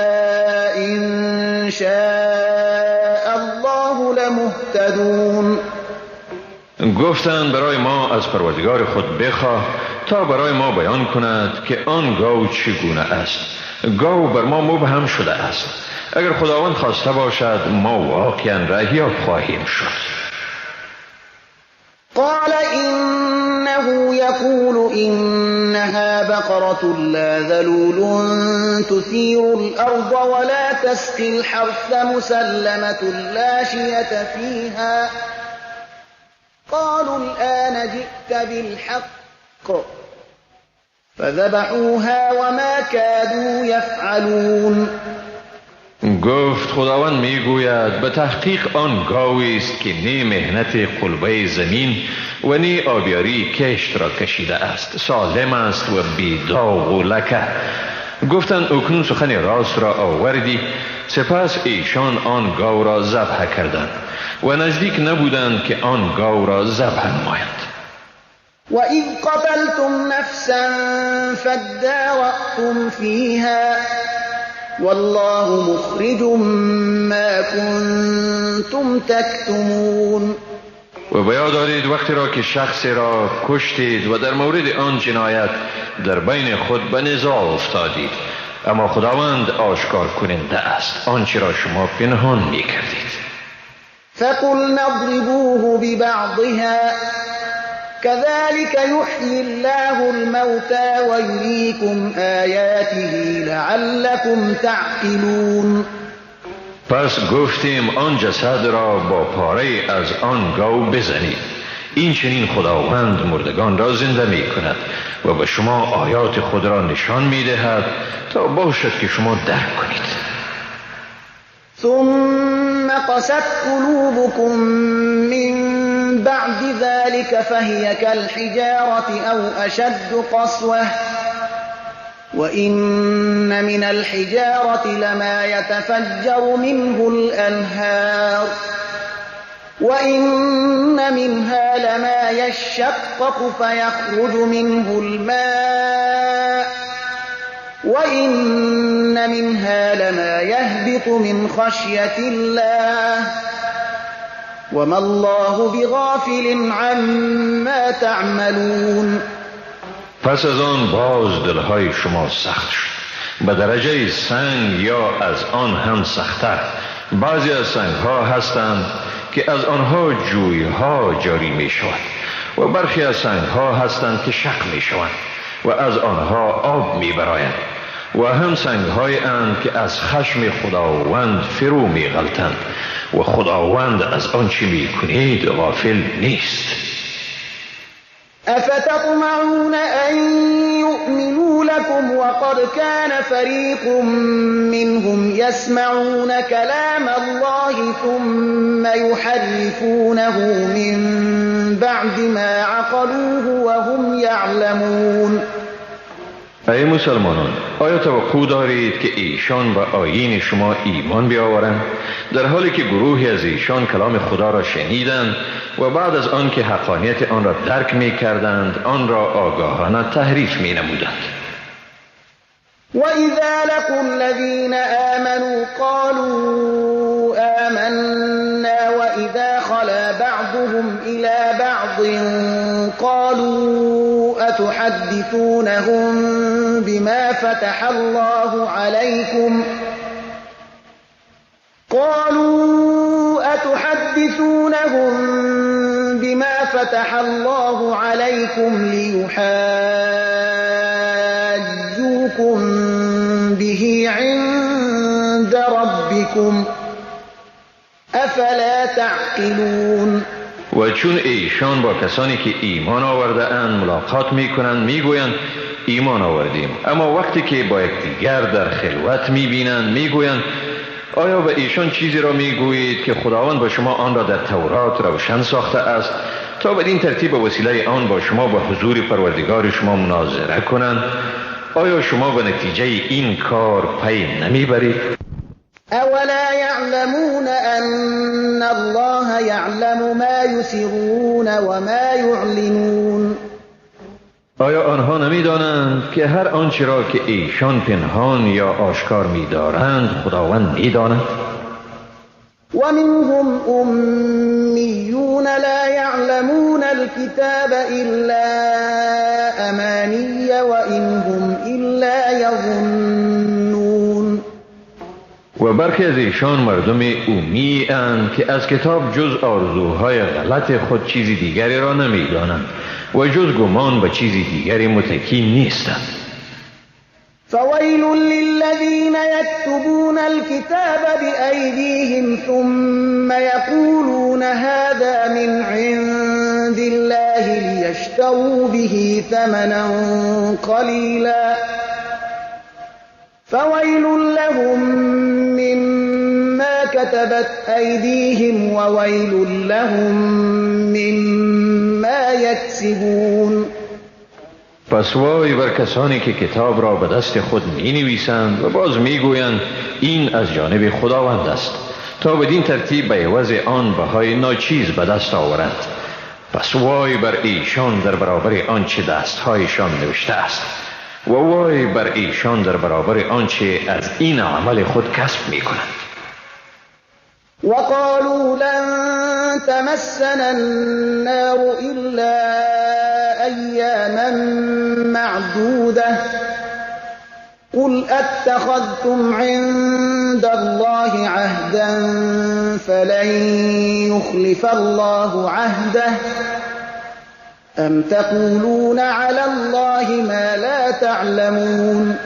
إن شاء الله لمهتدون. گفتند برای ما از پروردگار خود بخواه تا برای ما بیان کند که آن گاو چگونه است. گاو بر ما مبهم شده است. اگر خداوند خواسته باشد ما واقعا رهیاب خواهیم شد. قال إنه يقول إنها بقرة لا ذلول تثير الأرض ولا تسقي الحرث مسلمة لا شية فيها قالوا الآن جئت بالحق فذبحوها وما كادوا يفعلون. گفت خداوند میگوید به تحقیق آن گاوی است که نی مهنت قلبه زمین و نی آبیاری کشت را کشیده است، سالم است و بی داغ و لکه. گفتند اکنون سخن راست را آوردی. سپس ایشان آن گاو را ذبح کردند و نزدیک نبودند که آن گاو را ذبح نمایند. وَإِذْ قَتَلْتُمْ نَفْسًا فَادَّارَأْتُمْ فِيهَا والله مخرج ما كنتم تكتمون. و بیاد دارید وقتی را که شخصی را کشتید و در مورد آن جنایت در بین خود به نزاع افتادید، اما خداوند آشکار کننده است آنچه را شما پنهان می کردید. فقلنا اضربوه ببعضها كذلك يحيي الله الموتى ويريكم آياته لعلكم تعقلون. پس گفتیم آن جسد را با پاره از آن گاو بزنید. این چنین خداوند مردگان را زنده می کند و به شما آیات خود را نشان می دهد تا باشد که شما درک کنید. ثم قست قلوبكم من بعد ذلك فهي كالحجارة أو أشد قسوة وإن من الحجارة لما يتفجر منه الأنهار وإن منها لما يشقق فيخرج منه الماء وإن منها لما يهبط من خشية الله وما الله بغافل عما تعملون. پس از آن باز دلهای شما سخت شد به درجه سنگ یا از آن هم سخت‌تر. بعضی از سنگ‌ها هستند که از آنها جوی‌ها جاری می شود و برخی از سنگ‌ها هستند که شق می شوند و از آنها آب می براید و هم سنگ‌های اند که از خشم خداوند فرو می غلطند و خداوند از آنچه می کنید غافل نیست. أفتطمعون أن يؤمنوا لكم وقد كان فريق منهم يسمعون كلام الله ثم يحرفونه من بعد ما عقلوه وهم يعلمون. ای مسلمانان، آیا توقع دارید که ایشان به آیین شما ایمان بیاورند در حالی که گروهی از ایشان کلام خدا را شنیدند و بعد از آن که حقانیت آن را درک می کردند آن را آگاهانه تحریف می نمودند؟ وَإِذَا لَقُوا الَّذِينَ آمَنُوا قَالُوا آمَنَّا وَإِذَا خَلَا بَعْضُهُمْ إِلَى بَعْضٍ قَالُوا أَتُحَدِّثُونَهُم بِمَا فَتَحَ اللَّهُ عَلَيْكُمْ لِيُحَاجُّوكُم به عند ربكم افلا تعقلون. و چون ایشان با کسانی که ایمان آورده اند ملاقات می کنند می گویند ایمان آوردیم، اما وقتی که با یکدیگر در خلوت می بینند می گویند آیا به ایشان چیزی را می گویید که خداوند با شما آن را در تورات روشن ساخته است تا بدین ترتیب به وسیله آن با شما به حضور پروردگار شما مناظره کنند؟ آیا شما به نتیجه این کار پی نمی برید؟ اولا يعلمون ان الله يعلم ما يسرون وما يعلنون. آیا آنها نمی دانند که هر آنچه را که ایشان پنهان یا آشکار می دارند خداوند می داند؟ ومنهم أميون لا يعلمون الكتاب إلا أماني وإن هم إلا يظنون. و برخی از ایشان مردم امی اند که از کتاب جز آرزوهای غلط خود چیزی دیگری را نمی دانند و جز گمان به چیزی دیگری متکی نیستند. فويل للذين يكتبون الكتاب بأيديهم ثم يقولون هذا من عند الله ليشتروا به ثمنا قليلا فويل لهم مما كتبت أيديهم وويل لهم مما يكسبون. پس وای بر کسانی که کتاب را به دست خود می نویسند و باز می گویند این از جانب خداوند است تا بدین ترتیب به عوض آن بهای ناچیز به دست آورند. پس وای بر ایشان در برابر آنچه دستهایشان نوشته است و وای بر ایشان در برابر آنچه از این عمل خود کسب می کنند. وقالوا لن تمسنا النار إلا أياما معدودة قل أتخذتم عند الله عهدا فلن يخلف الله عهده أم تقولون على الله ما لا تعلمون.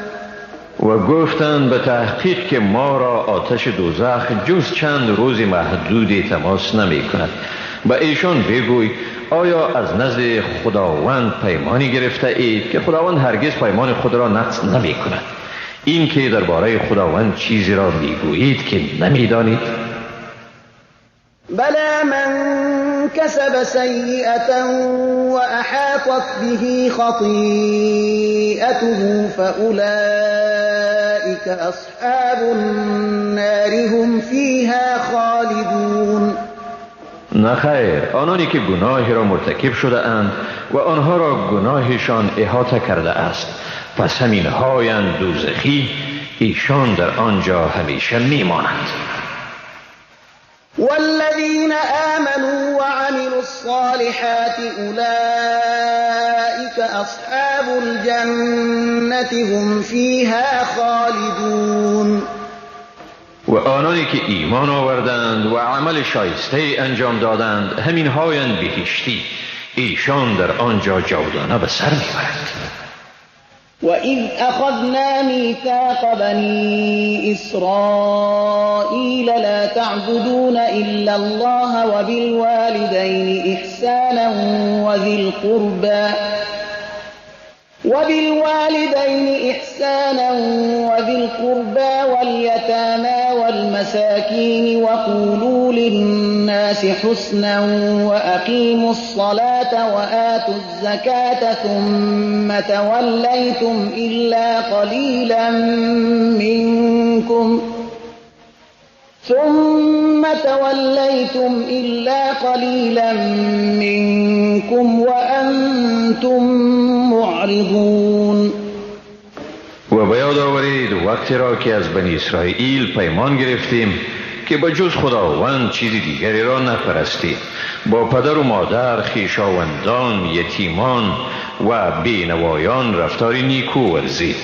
و گفتند به تحقیق که ما را آتش دوزخ جز چند روز محدودی تماس نمی کند. به ایشان بگوی آیا از نزد خداوند پیمانی گرفته اید که خداوند هرگز پیمان خود را نقض نمی کند؟ این که درباره خداوند چیزی را می گویید که نمی دانید؟ بلى من كسب سيئة وأحاطت به خطيئته فأولئك أصحاب النار هم فيها خالدون. نخیر، آنانی که گناهی را مرتکب شده اند و آنها را گناهشان احاطه کرده است پس همین هایند دوزخی، ایشان در آنجا همیشه میمانند. والذين آمنوا وعملوا الصالحات أولئك أصحاب الجنة هم فيها خالدون. و آنانی که ایمان آوردند و عمل شایسته انجام دادند همین هایند بهشتی، ایشان در آنجا جاودانه به سر میبرند. وَإِذْ أَخَذْنَا مِيثَاقَ بَنِي إِسْرَائِيلَ لَا تَعْبُدُونَ إِلَّا اللَّهَ وَبِالْوَالِدَيْنِ إِحْسَانًا وَذِي الْقُرْبَى وَالْيَتَامَى والمساكين وقولوا للناس حسنا وأقيموا الصلاة وآتوا الزكاة ثم توليتم إلا قليلا منكم وأنتم معرضون. و به یاد آورید وقتی را که از بنی اسرائیل پیمان گرفتیم که با جز خداوند چیزی دیگری را نپرستید، با پدر و مادر، خویشاوندان، یتیمان و بینوایان رفتاری نیکو ورزید،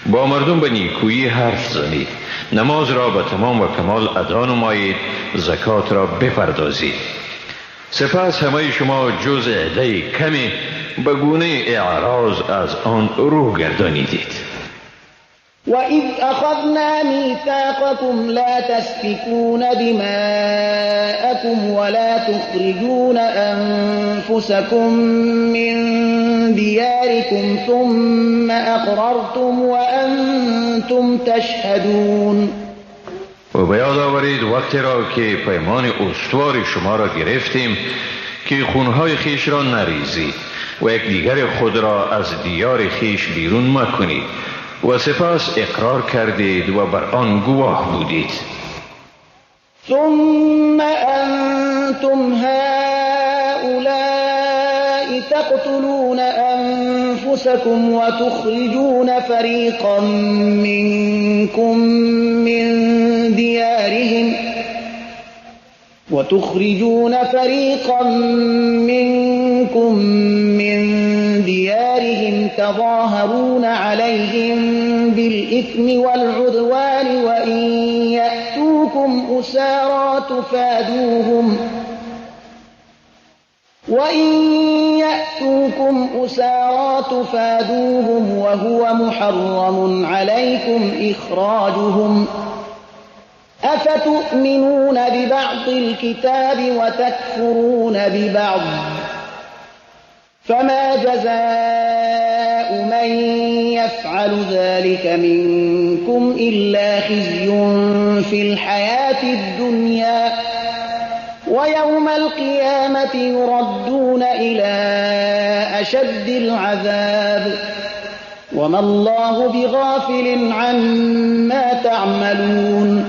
با مردم به نیکویی حرف زنید، نماز را به تمام و کمال ادا نمایید، زکات را بپردازید. سپس همه شما جز عده کمی به گونه اعراض از آن رو گردانیدید. وَإِذْ أَخَذْنَا مِيثَاقَكُمْ لَا تَسْفِكُونَ دِمَاءَكُمْ وَلَا تُخْرِجُونَ أَنفُسَكُم مِّن دِيَارِكُمْ ثُمَّ أَقْرَرْتُمْ وَأَنتُمْ تَشْهَدُونَ. و به یاد آورید وقتی را که پیمان استوار شما را گرفتیم که خونهای خیش را نریزید و یکدیگر خود را از دیار خیش بیرون مکنید و سپس اقرار کردید و بر آن گواه بودید. ثم أنتم هؤلاء تقتلون أنفسكم وتخرجون فريقا منكم من ديارهم تظاهرون عليهم بالإثم والعدوان وإن يأتوكم أسارى تفادوهم وهو محرم عليكم إخراجهم أفتؤمنون ببعض الكتاب وتكفرون ببعض فما جزاء من يفعل ذلك منكم إلا خزي في الحياة الدنيا ويوم القيامة يردون إلى أشد العذاب وما الله بغافل عما تعملون.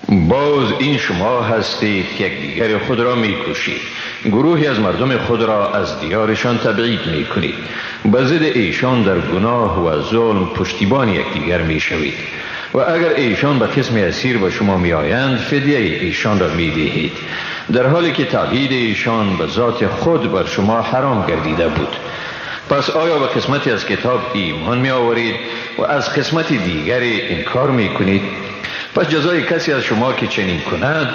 باز این شما هستید که یکدیگر خود را میکشید، گروهی از مردم خود را از دیارشان تبعید میکنید، به ضد ایشان در گناه و ظلم پشتیبان یکدیگر میشوید و اگر ایشان به قسم اسیر به شما میآیند فدیه ایشان را میدهید، در حالی که تبعید ایشان به ذات خود بر شما حرام گردیده بود. پس آیا به قسمتی از کتاب ایمان می آورید و از قسمت دیگری انکار می کنید؟ پس جزای کسی از شما که چنین کند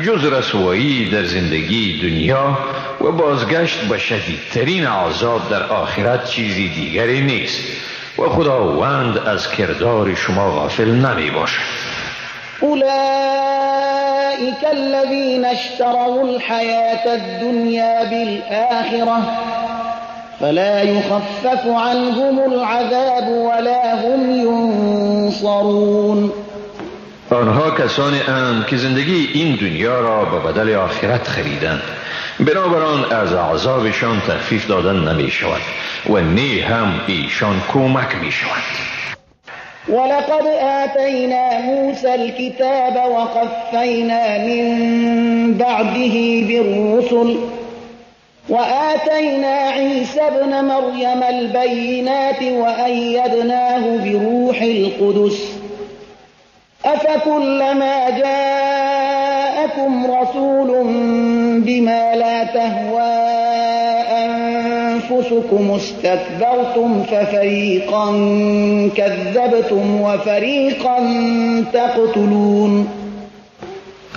جز رسوایی در زندگی دنیا و بازگشت به شدیدترین عذاب در آخرت چیزی دیگری نیست و خداوند از کردار شما غافل نمی باشد. أولئك الذين اشتروا الحياة الدنيا بالآخرة فلا يخفف عنهم العذاب ولا هم ينصرون. آنها کسانی اند که زندگی این دنیا را به بدل آخرت خریدند، بنابراین از عذابشان تخفیف دادن نمی شود و نه هم ایشان کمک می شود. ولقد آتينا موسى الكتاب وقفينا من بعده بالرسل وآتينا عيسى ابن مريم البينات وأيدناه بروح القدس أفكلما جاءكم رسول بما لا تهوى أنفسكم استكبرتم ففريقا كذبتم وفريقا تقتلون.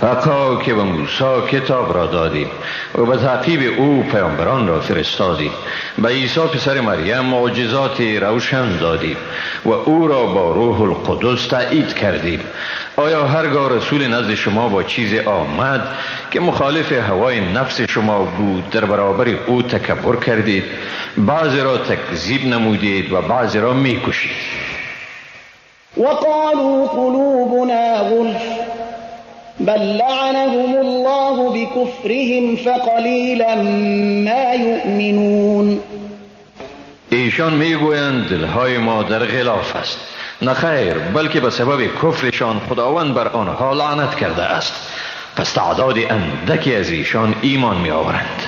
حقا که به موسی کتاب را دادیم و به تعقیب او پیامبران را فرستادیم، به عیسی پسر مریم معجزات روشن دادیم و او را با روح القدس تایید کردیم. آیا هرگاه رسول نزد شما با چیزی آمد که مخالف هوای نفس شما بود در برابر او تکبر کردید، بعضی را تکذیب نمودید و بعضی را میکشید؟ وقالوا قلوبنا غلف بل لعنهم الله بكفرهم فقلیلا ما یؤمنون. ایشان میگویند دلهای ما در غلاف است. نه خیر، بلکه به سبب کفرشان خداوند بر آنها لعنت کرده است. پس تعداد اندکی از ایشان ایمان می آورند.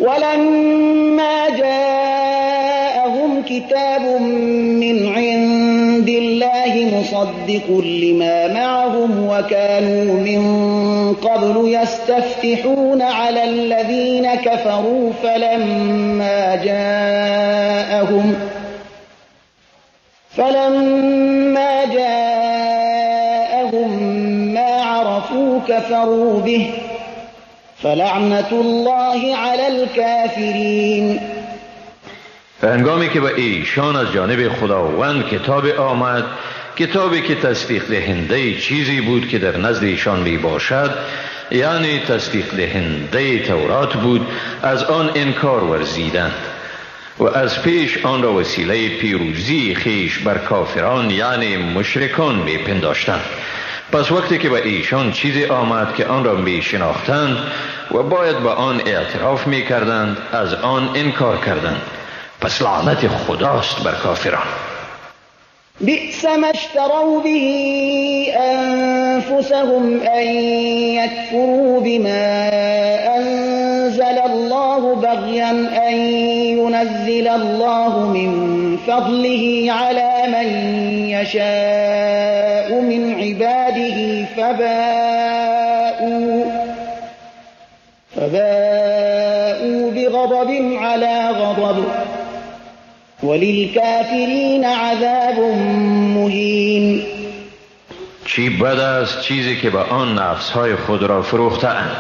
ولما جاءهم كتاب من عند الله مصدق لما معهم وكانوا من قبل يستفتحون على الذين كفروا فلما جاءهم ما عرفوا كفروا به فلعنة الله على الكافرين. هنگامی که به ایشان از جانب خداوند کتاب آمد، کتابی که تصدیق دهنده چیزی بود که در نزد ایشان می باشد، یعنی تصدیق دهنده تورات بود، از آن انکار ورزیدند و از پیش آن را وسیله پیروزی خیش بر کافران یعنی مشرکان می پنداشتند. پس وقتی که به ایشان چیزی آمد که آن را می شناختند و باید به آن اعتراف می کردند، از آن انکار کردند. پس لعنت خداست بر کافران. بئس ما اشتروا به انفسهم ان يكفروا بما انزل الله بغيا ان ينزل الله من فضله على من يشاء من عباده فباءوا بغضب على غضب وللكافرین عذاب مهین. چی بد است چیزی که به آن نفسهای خود را فروختند.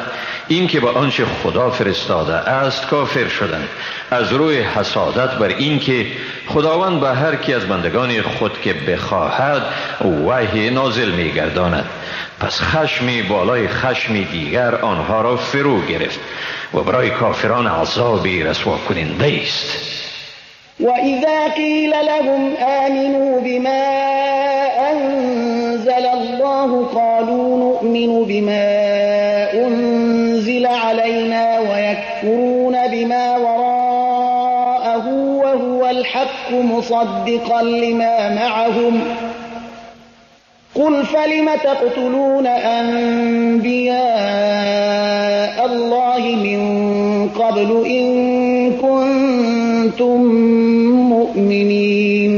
این که به آنچه خدا فرستاده است کافر شدند، از روی حسادت بر این که خداوند به هر کی از بندگان خود که بخواهد وحی نازل می گرداند. پس خشمی بالای خشمی دیگر آنها را فرو گرفت و برای کافران عذابی رسوا کننده است. وَإِذَا قِيلَ لَهُمْ آمِنُوا بِمَا أَنزَلَ اللَّهُ قَالُوا نُؤْمِنُ بِمَا أُنزِلَ عَلَيْنَا وَيَكْفُرُونَ بِمَا وَرَاءَهُ وَهُوَ الْحَقُّ مُصَدِّقًا لِمَا مَعَهُمْ قُلْ فَلِمَ تَقْتُلُونَ أَنبِيَاءَ اللَّهِ مِن قَبْلُ إِن كُنتُم مؤمنین.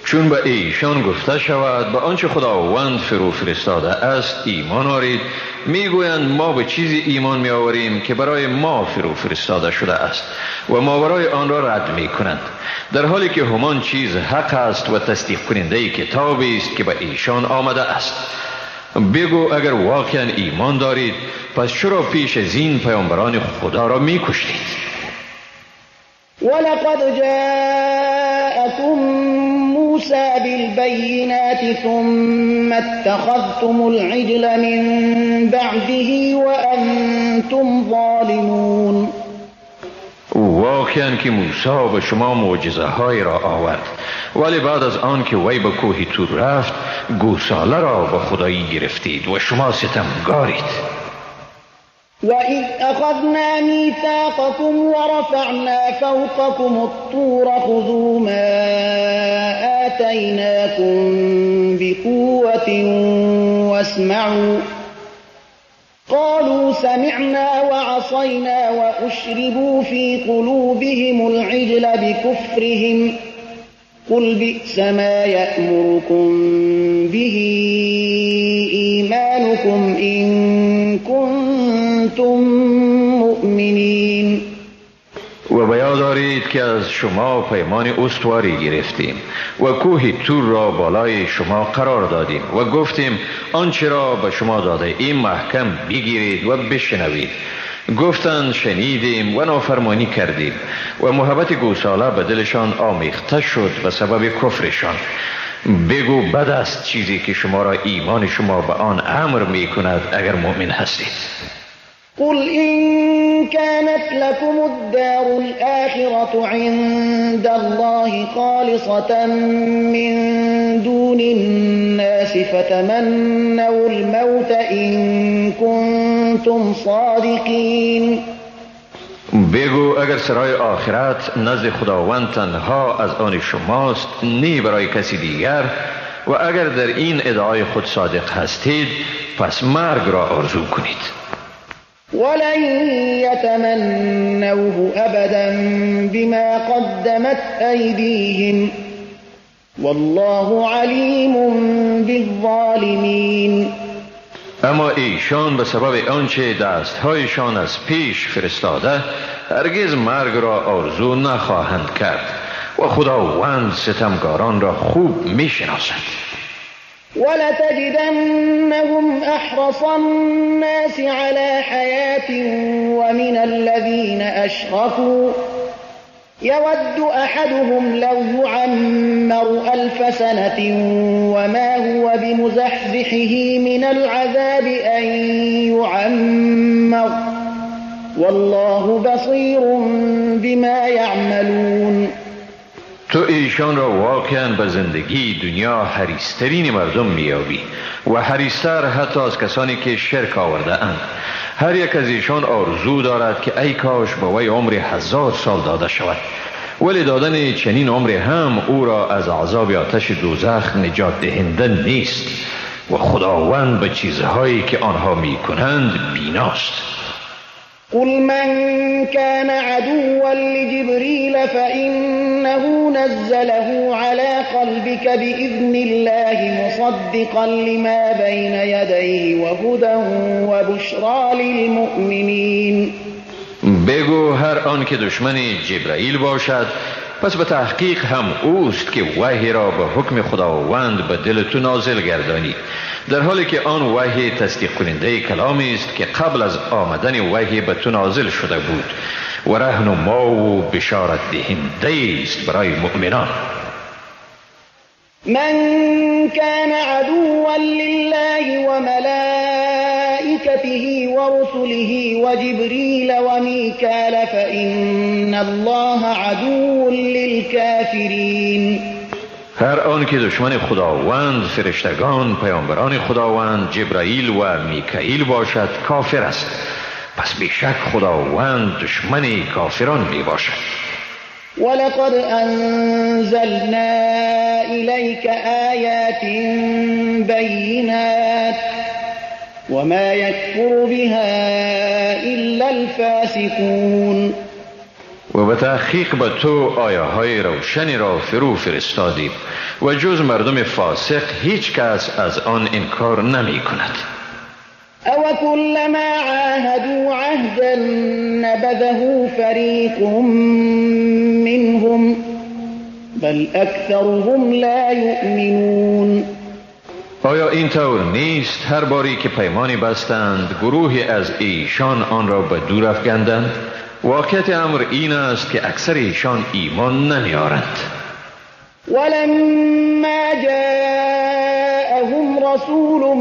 چون به ایشان گفته شود به آنچه خداوند فرو فرستاده است ایمان آورید، میگویند ما به چیزی ایمان می آوریم که برای ما فرو فرستاده شده است و ما برای آن را رد می کنند، در حالی که همان چیز حق است و تصدیق کننده کتابی است که به ایشان آمده است. بگو اگر واقعا ایمان دارید پس چرا پیش از این پیامبران خدا را می کشتید؟ ولقد جاءكم موسى بالبينات ثم اتخذتم العجل من بعده وأنتم ظالمون. واقعا که موسی به شما معجزه های را آورد، ولی بعد از آن که وی به کوه طور رفت گوساله را به خدایی گرفتید و شما ستمگارید. وَإِذْ أَخَذْنَا مِيثَاقَكُمْ وَرَفَعْنَا فَوْقَكُمُ الطُّورَ خُذُوا مَا آتَيْنَاكُمْ بِقُوَّةٍ وَاسْمَعُوا قَالُوا سَمِعْنَا وَعَصَيْنَا وَأُشْرِبُوا فِي قُلُوبِهِمُ الْعِجْلَ بِكُفْرِهِمْ قُلْ بِئْسَ مَا يَأْمُرُكُمْ بِهِ إِيمَانُكُمْ إِن كُنتُم مُؤْمِنِينَ. و بیاد دارید که از شما پیمان استواری گرفتیم و کوه طور را بالای شما قرار دادیم و گفتیم آنچه را به شما داده این محکم بگیرید و بشنوید. گفتند شنیدیم و نافرمانی کردیم و محبت گوساله به دلشان آمیخته شد به سبب کفرشان. بگو بد است چیزی که شما را ایمان شما به آن امر می کند اگر مؤمن هستید. قل كانت لكم الدار الآخرة عند الله خالصة من دون الناس فتمنوا الموت إن كنتم صادقين. بگو اگر سرای آخرت نزد خداوند تنها از آن شماست نی برای کسی دیگر و اگر در این ادعای خود صادق هستید پس مرگ را آرزو کنید. ولن يتمنوه أبدا بما قدمت أيديهم والله عليم بالظالمين. اما ایشان به سبب آنچه دستهایشان از پیش فرستاده هرگز مرگ را آرزو نخواهند کرد و خداوند ستمکاران را خوب میشناسد. ولتجدنهم أحرص الناس على حياة ومن الذين أشركوا يود أحدهم لو يعمر 1000 سنة وما هو بمزحزحه من العذاب أن يعمر والله بصير بما يعملون. تو ایشان را واقعا به زندگی دنیا حریص‌ترین مردم میابی و حریص‌تر حتی از کسانی که شرک آورده اند. هر یک از ایشان آرزو دارد که ای کاش به وی عمر 1000 سال داده شود، ولی دادن چنین عمر هم او را از عذاب آتش دوزخ نجات دهنده نیست و خداوند به چیزهایی که آنها میکنند بیناست. قل من كان عدوا لجبريل فإنه نزله على قلبك بإذن الله مصدقا لما بين يديه وهدى وبشرى للمؤمنين. بگو هر آن که دشمن جبرائیل باشد پس به تحقیق هم اوست که وحی را به حکم خداوند به دل تو نازل گردانی، در حالی که آن وحی تصدیق کننده کلامی است که قبل از آمدن وحی به تو نازل شده بود و رهنما و بشارت دهنده است برای مؤمنان. من كان عدوا لله وملائكته ورسله وجبريل وميكال فإن الله عدو للكافرين. هر آن که دشمن خداوند، فرشتگان، پیامبران خداوند، جبرائیل و میکائیل باشد کافر است، پس بیشک خداوند دشمن کافران می باشد. ولقد أنزلنا إليك آيات بينات وما يكفر بها إلا الفاسقون. و به تحقیق به تو آیه های روشنی را فرو فرستادیم و جز مردم فاسق هیچ کس از آن انکار نمی کند. أو كلما عاهدوا عهدا نبذه فريق منهم بل أكثرهم لا يؤمنون. آیا این طور نیست هر باری که پیمانی بستند گروهی از ایشان آن را به دور افکندند؟ واقعیت امر این است که اکثر ایشان ایمان نمیارند. ولما جاءهم رسول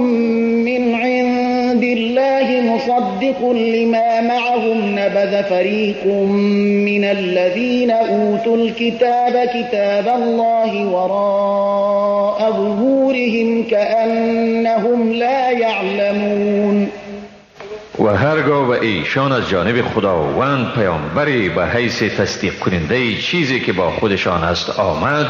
من عند الله مصدق لما معهم نبذ فريق من الذين أوتوا الكتاب كتاب الله وراء ظهورهم كأنهم لا يعلمون. و هرگاه به ایشان از جانب خداوند پیامبری به حیث تصدیق کننده چیزی که با خودشان است آمد،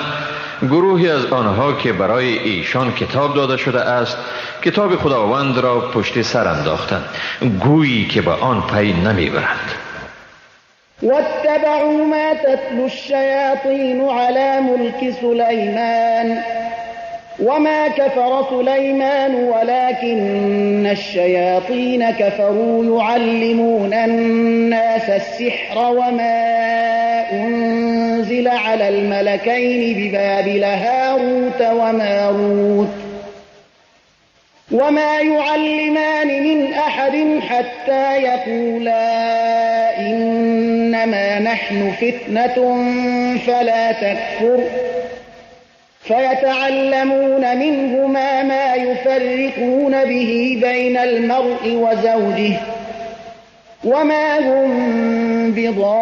گروهی از آنها که برای ایشان کتاب داده شده است کتاب خداوند را پشت سر انداختند گویی که به آن پی نمیبرند. واتبعوا ما تتلو الشياطين على ملك سليمان وما كفر سليمان ولكن الشياطين كفروا يعلمون الناس السحر وما أنزل على الملكين ببابل هاروت وماروت وما يعلمان من أحد حتى يقولا إنما نحن فتنة فلا تكفر فيتعلمون منهما ما يفرقون به بين المرء وزوجه وما هم بضارين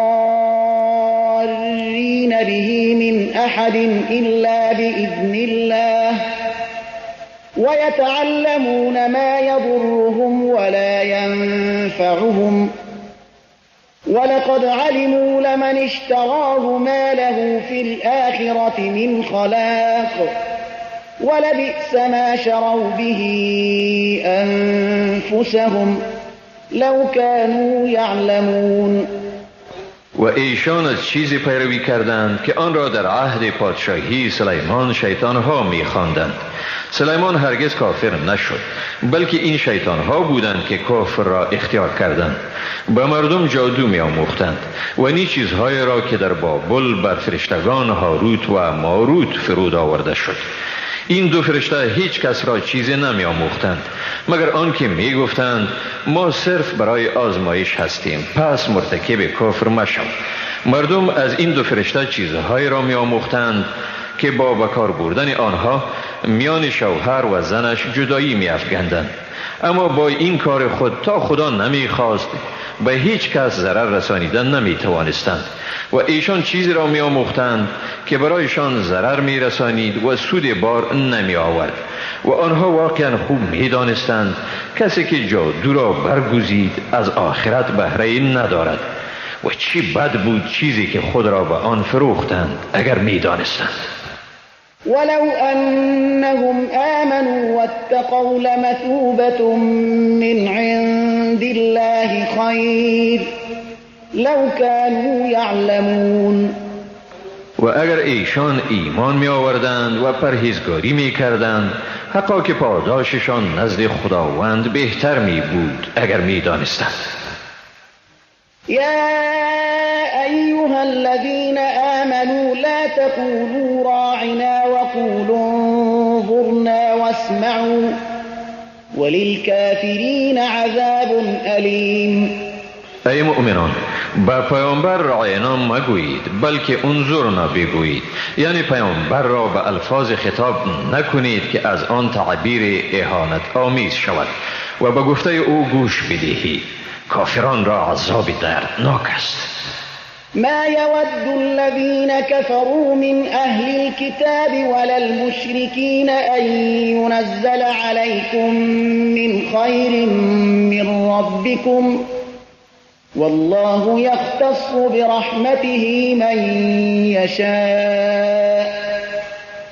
به من أحد إلا بإذن الله ويتعلمون ما يضرهم ولا ينفعهم ولقد علموا لمن اشتراه ما له في الآخرة من خلاق ولبئس ما شروا به أنفسهم لو كانوا يعلمون. و ایشان از چیزی پیروی کردند که آن را در عهد پادشاهی سلیمان شیطانها می‌خواندند. سلیمان هرگز کافر نشد، بلکه این شیطانها بودند که کفر را اختیار کردند. به مردم جادو می‌آموختند و نی چیزهای را که در بابل بر فرشتگان هاروت و ماروت فرود آورده شد. این دو فرشته هیچ کس را چیزی نمی آموختند مگر آنکه می گفتند ما صرف برای آزمایش هستیم، پس مرتکب کفر مشو. مردم از این دو فرشته چیزهایی را می آموختند که با بکار بردن آنها میان شوهر و زنش جدایی می افکندند. اما با این کار خود تا خدا نمی خواست به هیچ کس ضرر رسانیدن نمی توانستند و ایشان چیزی را می آموختند که برایشان ضرر می رسانید و سود بار نمی آورد و آنها واقعا خوب می دانستند کسی که جادو را برگزید از آخرت بهره ندارد و چی بد بود چیزی که خود را به آن فروختند اگر می دانستند. ولو أنهم آمنوا واتقوا لمثوبة من عند الله خير لو كانوا يعلمون. و اگر ایشان ایمان می آوردند و پرهیزگاری می کردند حقا که پاداششان نزد خداوند بهتر می بود اگر می دانستند. يا أيها الذين آمنوا لا تقولوا راعنا وقولوا انظرنا واسمعوا وللكافرين عذاب أليم. ای مؤمنان، با پیامبر رعینا مگویید بلکه انظرنا بگویید، یعنی پیامبر را به الفاظ خطاب نکنید که از آن تعبیر اهانت آمیز شود و به گفته او گوش بدهید. کافران را عذاب دردناک است. ما يود الذين كفروا من أهل الكتاب ولا المشركين أن ينزل عليكم من خير من ربكم والله يختص برحمته من يشاء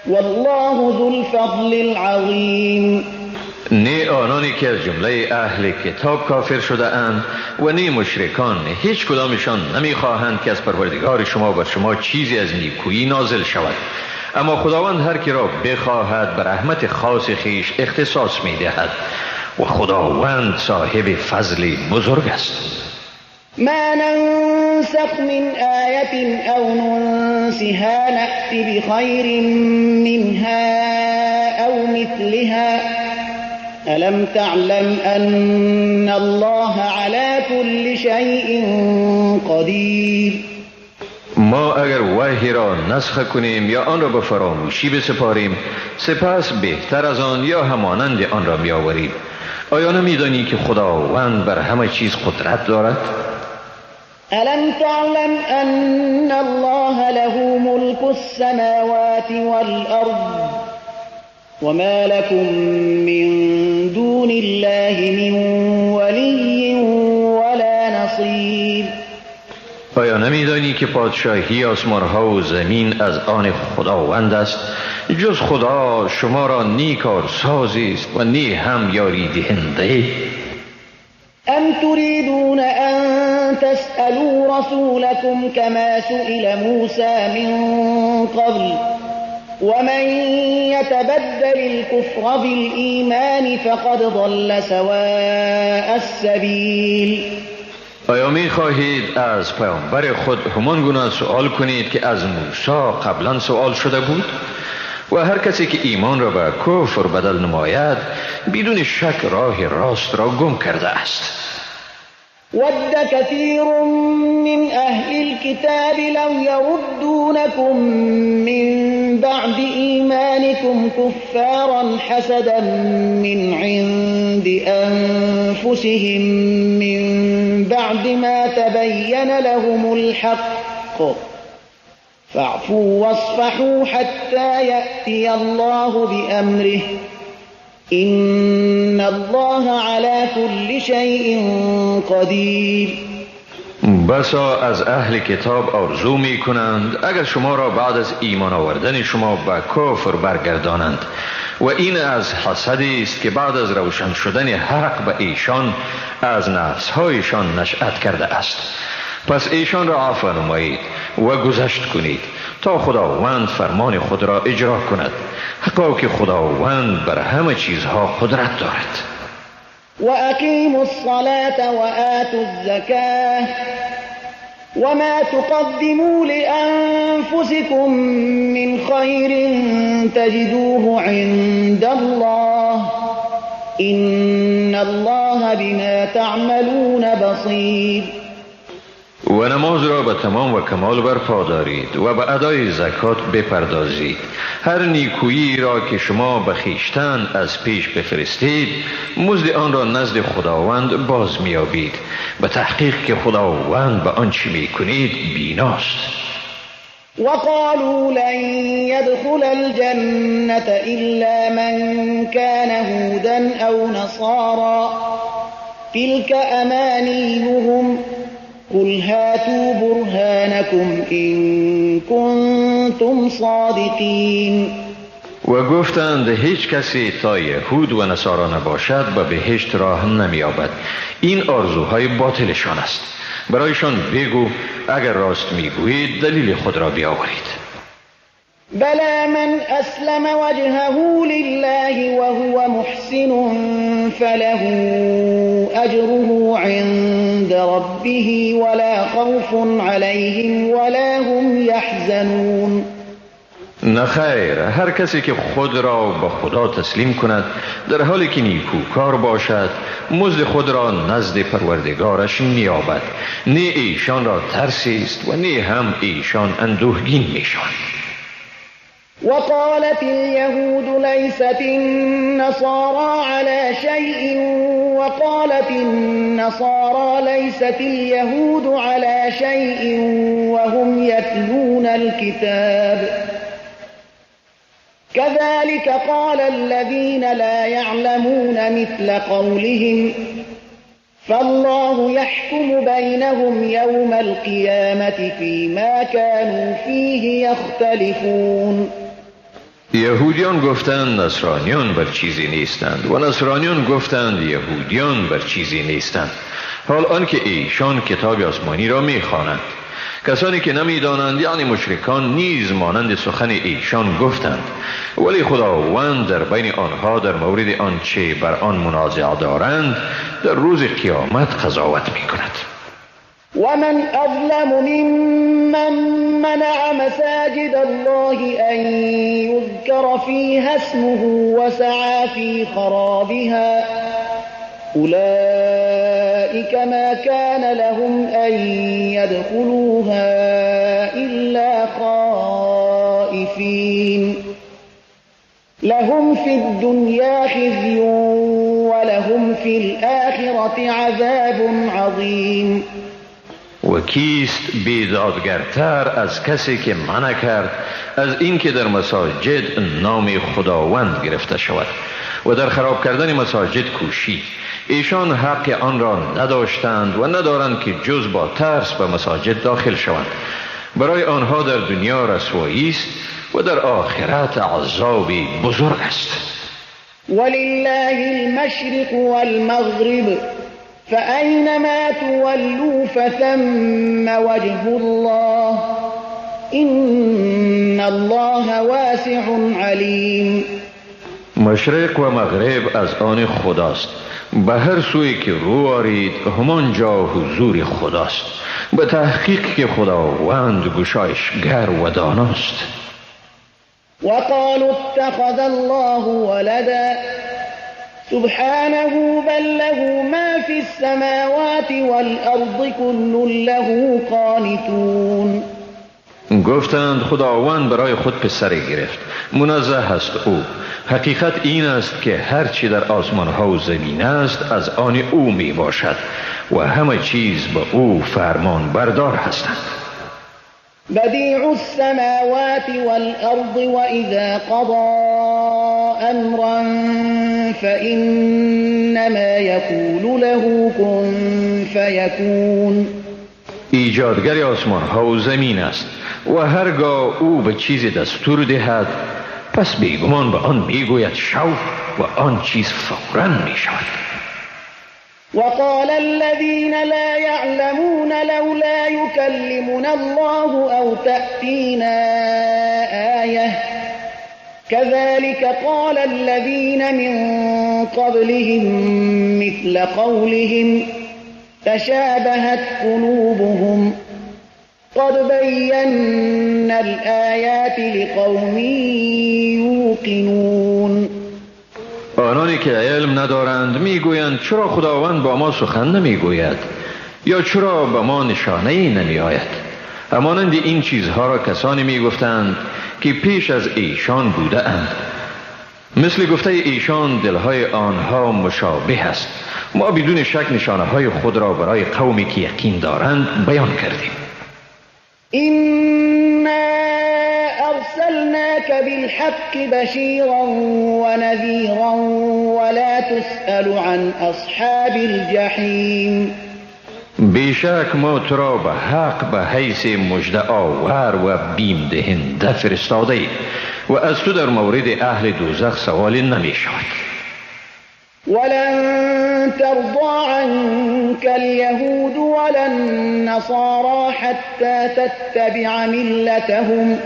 والله ذو الفضل العظيم. نه آنانی که از جمله اهل کتاب کافر شده اند و نه مشرکان هیچ کدامشان نمیخواهند که از پروردگار شما بر شما چیزی از نیکویی نازل شود، اما خداوند هر کی را بخواهد به رحمت خاص خیش اختصاص میدهد و خداوند صاحب فضل بزرگ است. ما ننسخ من آية أو ننسها نأت بخير منها أو مثلها ألم تعلم أن الله على كل شيء قدير. ما اگر وحی را نسخ کنیم یا آن را به فراموشی بسپاریم سپس بهتر از آن یا همانند آن را میآوریم. آیا نمیدانی که خداوند بر همه چیز قدرت دارد؟ ألم تعلم أن الله له ملك السماوات والأرض وما لكم من دون الله من ولي ولا نصير. آیا نمیدانی که پادشاهی آسمانها و زمین از آن خداوند است؟ جز خدا شما را نی کارسازی است و نی هم یاری دهنده. أم تريدون أن تسألوا رسولكم كما سئل موسى من قبل ومن يتبدل الكفر بالإيمان فقد ضل سواء السبيل. آیا می خواهید از پیامبر خود همان گونه سوال کنید که از موسی قبلا سوال شده بود؟ و هر کسی که ایمان را به کفر بدل نماید بدون شک راه راست را گم کرده است. ود كثير من أهل الكتاب لو يردونكم من بعد إيمانكم كفارا حسدا من عند أنفسهم من بعد ما تبين لهم الحق فاعفوا واصفحوا حتى يأتي الله بأمره إن الله على كل شيء قدیر. بسا از اهل کتاب آرزو می کنند اگر شما را بعد از ایمان آوردن شما به کفر برگردانند و این از حسدی است که بعد از روشن شدن حق به ایشان از نفسهایشان نشأت کرده است. پس ایشان را عفو نمایید و گذشت کنید تا خداوند فرمان خود را اجرا کند، حقا که خداوند بر همه چیزها قدرت دارد. وأقيموا الصلاة وآتوا الزكاة وما تقدموا لأنفسكم من خير تجدوه عند الله إن الله بما تعملون بصير. و نماز را به تمام و کمال برپا دارید و به ادای زکات بپردازید. هر نیکویی را که شما به خویشتن از پیش بفرستید مزد آن را نزد خداوند باز میابید. به تحقیق که خداوند به آنچه میکنید بیناست. وقالوا لن يدخل الجنة إلا من كان هودا أو نصارى تلك أمانيهم قل هاتوا برهانكم إن كنتم صادقین. و گفتند هیچ کسی تا یهود و نصارا نباشد به بهشت راه نمی‌یابد. این آرزوهای باطلشان است. برایشان بگو اگر راست میگویید دلیل خود را بیاورید. بلى من أسلم وجهه لله وهو محسن فله أجره عند ربه ولا خوف عليهم ولا هم يحزنون. نخیر، هر کسی که خود را به خدا تسلیم کند در حالی که نیکوکار باشد مزد خود را نزد پروردگارش می‌یابد. نه ایشان را ترسی است و نه هم ایشان اندوهگین میشوند. وقالت اليهود ليست النصارى على شيء وقالت النصارى ليست اليهود على شيء وهم يتلون الكتاب كذلك قال الذين لا يعلمون مثل قولهم فالله يحكم بينهم يوم القيامة فيما كانوا فيه يختلفون. یهودیان گفتند نصرانیان بر چیزی نیستند و نصرانیان گفتند یهودیان بر چیزی نیستند، حال آنکه ایشان کتاب آسمانی را میخوانند. کسانی که نمیدانند یعنی مشرکان نیز مانند سخن ایشان گفتند، ولی خداوند در بین آنها در مورد آنچه بر آن منازعه دارند در روز قیامت قضاوت میکند. ومن أظلم ممن منع مساجد الله أن يذكر فيها اسمه وسعى في خرابها أولئك ما كان لهم أن يدخلوها إلا خائفين لهم في الدنيا خزي ولهم في الآخرة عذاب عظيم. و کیست بیدادگرتر از کسی که منع کرد از اینکه در مساجد نام خداوند گرفته شود و در خراب کردن مساجد کوشید. ایشان حق آن را نداشتند و ندارند که جز با ترس به مساجد داخل شوند. برای آنها در دنیا رسوایی است و در آخرت عذابی بزرگ است. ولله المشرق والمغرب فأينما تولوا فثم وجه الله إن الله واسع عليم. مشرق و مغرب از آن خداست. به هر سوی که رو آرید همان جا حضور خداست. به تحقیق که خداوند گشایشگر و داناست. وقالوا اتخذ الله ولدا سبحانه بل له ما في السماوات والأرض كل له قانتون. گفتند خداوند برای خود پسری گرفت، منزه است او. حقیقت این است که هر چی در آسمان ها و زمین است از آن او می باشد و همه چیز به او فرمان بردار هستند. بديع السماوات والأرض وإذا قضى أمرا فإنما يقول له كن فيكون. ایجادگر آسمان ها و زمین است و هرگاه او به چیزی دستور دهد پس بیگمان به آن میگوید شو و آن چیز فوراً می شود. وقال الذين لا يعلمون لولا يكلمنا الله أو تأتينا آية كذلك قال الذين من قبلهم مثل قولهم تشابهت قلوبهم قد بينا الآيات لقوم يوقنون. آنانی که علم ندارند میگویند چرا خداوند با ما سخن نمیگوید یا چرا به ما نشانه ای نمی آید. همانند این چیزها را کسانی میگفتند که پیش از ایشان بوده اند. مثل گفته ایشان دلهای آنها مشابه است. ما بدون شک نشانه های خود را برای قومی که یقین دارند بیان کردیم. أرسلناك بالحق بشيرا ونذيرا ولا تسأل عن أصحاب الجحيم. بیشک ما تو را به حق به حیث مژده آور و بیم دهنده فرستاده ایم و از تو در مورد اهل دوزخ سوالی نمی شود. ولن ترضى عنك اليهود ولا النصارى حتى تتبع ملتهم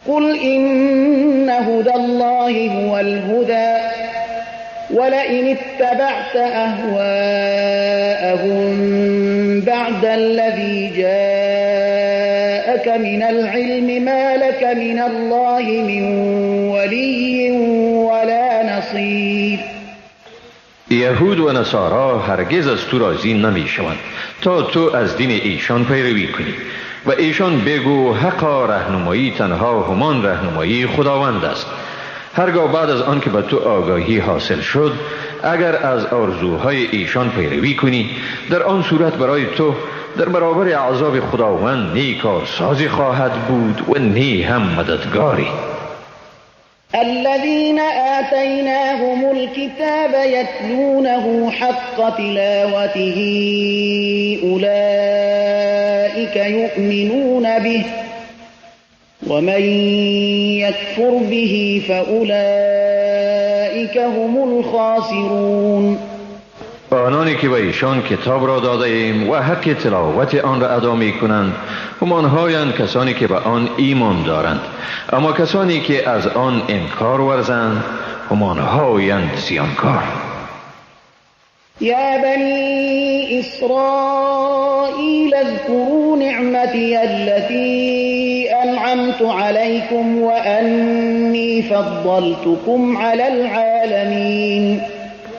قل إن هدى الله هو الهدى ولئن اتبعت أهواءهم بعد الذي جاءك من العلم ما لك من الله من ولي ولا نصير. یهود و نصارا هرگز از تو راضی نمی شوند تا تو از دین ایشان پیروی کنی و ایشان بگو حقا رهنمایی تنها همان رهنمایی خداوند است. هرگاه بعد از آن که به تو آگاهی حاصل شد اگر از آرزوهای ایشان پیروی کنی در آن صورت برای تو در برابر عذاب خداوند نی کارسازی خواهد بود و نی هم مددگاری. الذين آتيناهم الكتاب يتلونه حق تلاوته أولئك يؤمنون به ومن يكفر به فأولئك هم الخاسرون. آنانی که به ایشان کتاب را داده ایم و حق تلاوت آن را ادا می کنند همانهایند کسانی که به آن ایمان دارند، اما کسانی که از آن انکار ورزند همانهایند زیانکار. یا بنی اسرائیل اذکروا نعمتی التي انعمت علیکم و انی فضلتکم علی العالمین.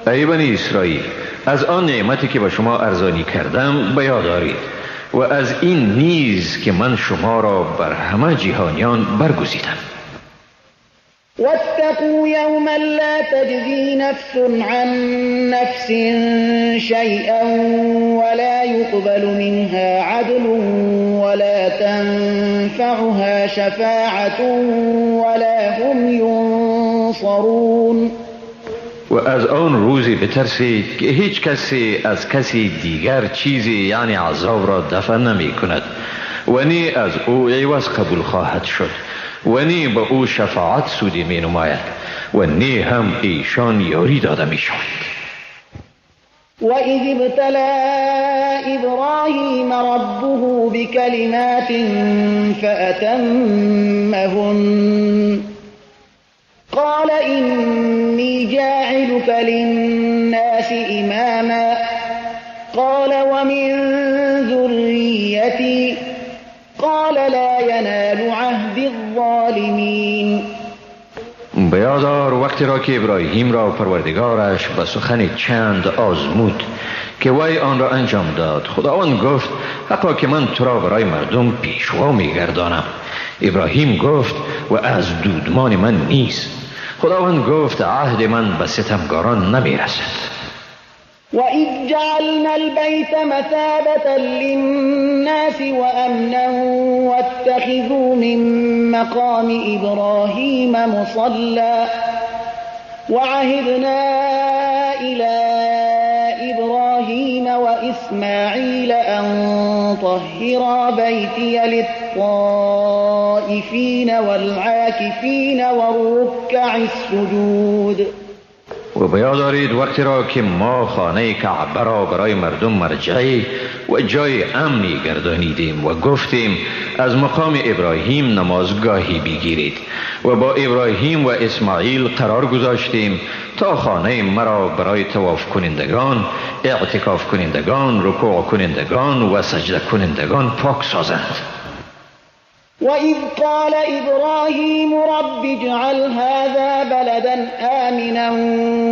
ای بنی اسرائیل، از آن نعمتی که به شما ارزانی کردم به یاد دارید و از این نیز که من شما را بر همه جهانیان برگزیدم. واتقوا یوما لا تجزی نفس عن نفس شیئا ولا يقبل منها عدل ولا تنفعها شفاعة ولا هم ینصرون. و از آن روزی بترسید که هیچ کسی از کسی دیگر چیزی یعنی عذاب را دفع نمی کند و نی از او عوض قبول خواهد شد و نی به او شفاعت سودی می نماید و نی هم ایشان یاری داده می شود. وَإِذِ ابْتَلَى إِبْرَاهِيمَ رَبُّهُ بِكَلِمَاتٍ فَأَتَمَّهُنَّ قال إني جاعلك للناس إماما قال ومن ذريتي قال لا ينال عهد الظالمين. به یاد آر وقتی را که ابراهیم را پروردگارش به سخن چند آزمود که وی آن را انجام داد. خداوند گفت حقا که من تو را برای مردم پیشوا می‌گردانم. ابراهیم گفت و از دودمان من نیست. خداوند گفت عهد من به ستمگاران نمی‌رسد. وَإِذْ جَعَلْنَا الْبَيْتَ مَثَابَةً لِلنَّاسِ وَأَمْنًا وَاتَّخِذُوا مِن مَّقَامِ إِبْرَاهِيمَ مُصَلًّى وَعَهِدْنَا إِلَىٰ إِبْرَاهِيمَ وَإِسْمَاعِيلَ أَن طَهِّرَا بَيْتِيَ لِلطَّائِفِينَ وَالْعَاكِفِينَ وَالرُّكَّعِ السُّجُودِ. و به یاد آرید وقتی را که ما خانه کعبه را برای مردم مرجعی و جای امنی گردانیدیم و گفتیم از مقام ابراهیم نمازگاهی بگیرید و با ابراهیم و اسماعیل قرار گذاشتیم تا خانه مرا برای طواف کنندگان، اعتکاف کنندگان، رکوع کنندگان و سجده کنندگان پاک سازند. وَإِذْ قَالَ إِبْرَاهِيمُ رَبِّ اجْعَلْ هَذَا بَلَدًا آمِنًا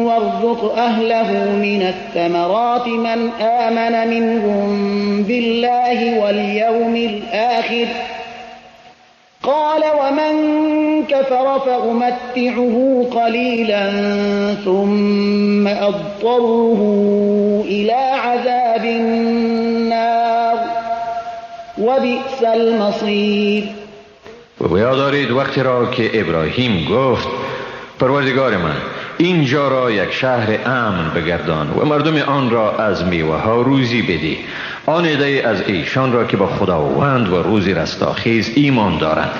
وَارْزُقْ أَهْلَهُ مِنَ الثَّمَرَاتِ مَنْ آمَنَ مِنْهُمْ بِاللَّهِ وَالْيَوْمِ الْآخِرِ قَالَ وَمَنْ كَفَرَ فَأُمَتِّعُهُ قَلِيلًا ثُمَّ أَضْطَرُّهُ إِلَى عَذَابِ النَّارِ وَبِئْسَ الْمَصِيرُ. و به یاد آرید وقتی را که ابراهیم گفت پروردگار من اینجا را یک شهر امن بگردان و مردم آن را از میوه ها روزی بدی. آن عده از ایشان را که با خداوند و روزی رستاخیز ایمان دارند.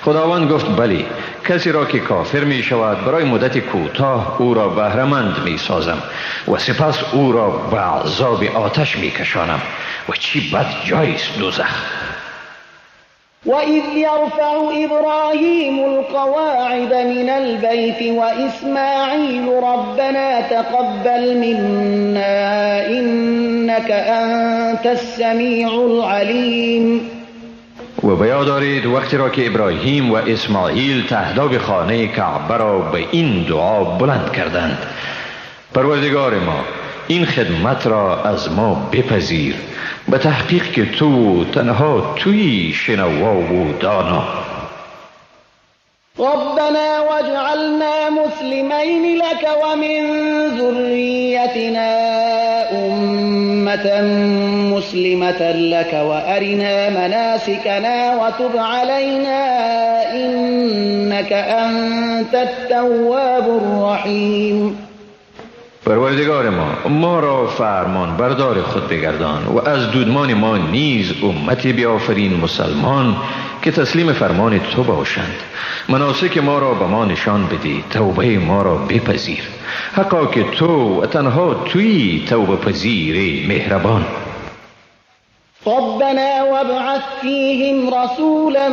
خداوند گفت بلی، کسی را که کافر می شود برای مدت کوتاه او را بهره‌مند می سازم و سپس او را به عذاب آتش می کشانم و چی بد جایست دوزخ. وَإِذْ يَرْفَعُ إِبْرَاهِيمُ الْقَوَاعِدَ مِنَ الْبَيْتِ وَإِسْمَاعِيلُ رَبَّنَا تَقَبَّلْ مِنَّا إِنَّكَ أَنْتَ السَّمِيعُ الْعَلِيمُ. و به یاد آرید وقتی را که ابراهیم و اسماعیل تهداب خانه کعبه را به این دعا بلند کردند پروردگار ما این خدمت را از ما بپذیر، به تحقیق که تو تنها تویی شنوا و دانا. ربنا واجعلنا مسلمين لك ومن ذريتنا أمة مسلمة لك وأرنا مناسكنا وتب علينا إنك أنت التواب الرحيم. پروردگار ما را فرمان بردار خود بگردان و از دودمان ما نیز امتی بیافرین مسلمان که تسلیم فرمان تو باشند. مناسک ما را به ما نشان بدی، توبه ما را بپذیر، حقا که تو و تنها تویی توبه پذیر مهربان. ربنا وابعث فيهم رسولا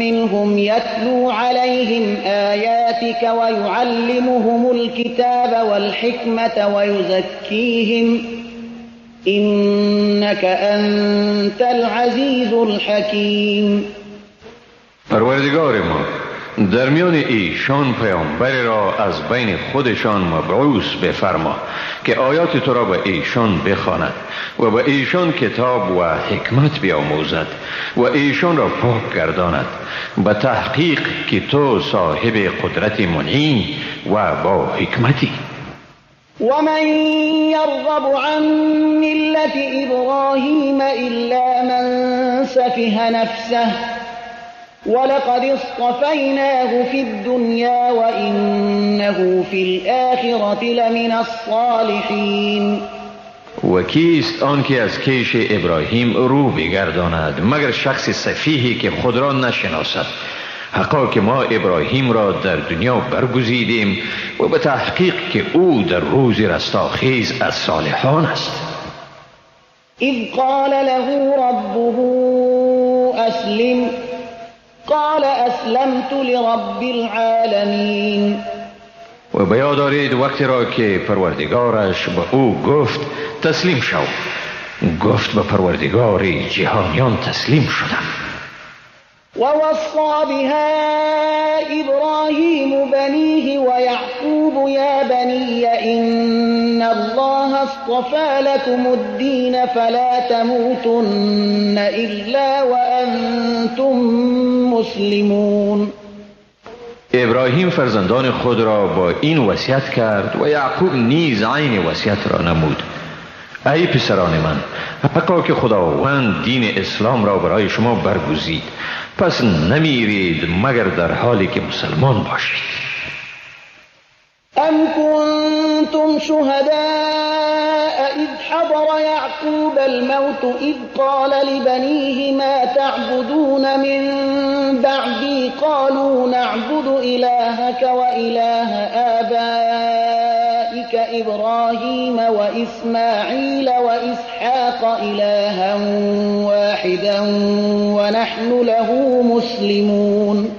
منهم يتلو عليهم آياتك ويعلمهم الكتاب والحكمة ويزكيهم إنك أنت العزيز الحكيم. پروردگار ما در میان ایشان پیامبر را از بین خودشان مبعوث بفرما که آیات تو را به ایشان بخواند و به ایشان کتاب و حکمت بیاموزد و ایشان را پاک گرداند، به تحقیق که تو صاحب قدرت منعی و با حکمتی. ومن يرغب عن ملة إبراهيم إلا من سفه نفسه ولقد اصطفيناه في الدنيا وإنه في الآخرة لمن الصالحين. و کیست آن که از کیش ابراهیم رو بگرداند مگر شخص سفیهی که خود را نشناسد. حقا که ما ابراهیم را در دنیا برگزیدیم و به تحقیق که او در روز رستاخیز از صالحان است. اذ قال له ربه اسلم قال اسلمت لرب العالمین. و به یاد دارید وقتی را که پروردگارش به او گفت تسلیم شو، گفت به پروردگار جهانیان تسلیم شدم. ووصى بها إبراهيم بنيه ويعقوب يا بني إن الله اصطفى لكم الدين فلا تموتن إلا وأنتم مسلمون. ابراهیم فرزندان خود را با این وصیت کرد و یعقوب نیز عین وصیت را نمود. ای پسران من، حقا که خداوند دین اسلام را برای شما برگزید، پس نمیرید مگر در حالی که مسلمان باشید. ام کنتم شهداء اذ حضر یعقوب الموت اذ قال لبنيه ما تعبدون من بعدی قالوا نعبد الهك وإله آبائك إبراهيم وإسماعيل وإسحاق إلها واحدا ونحن له مسلمون.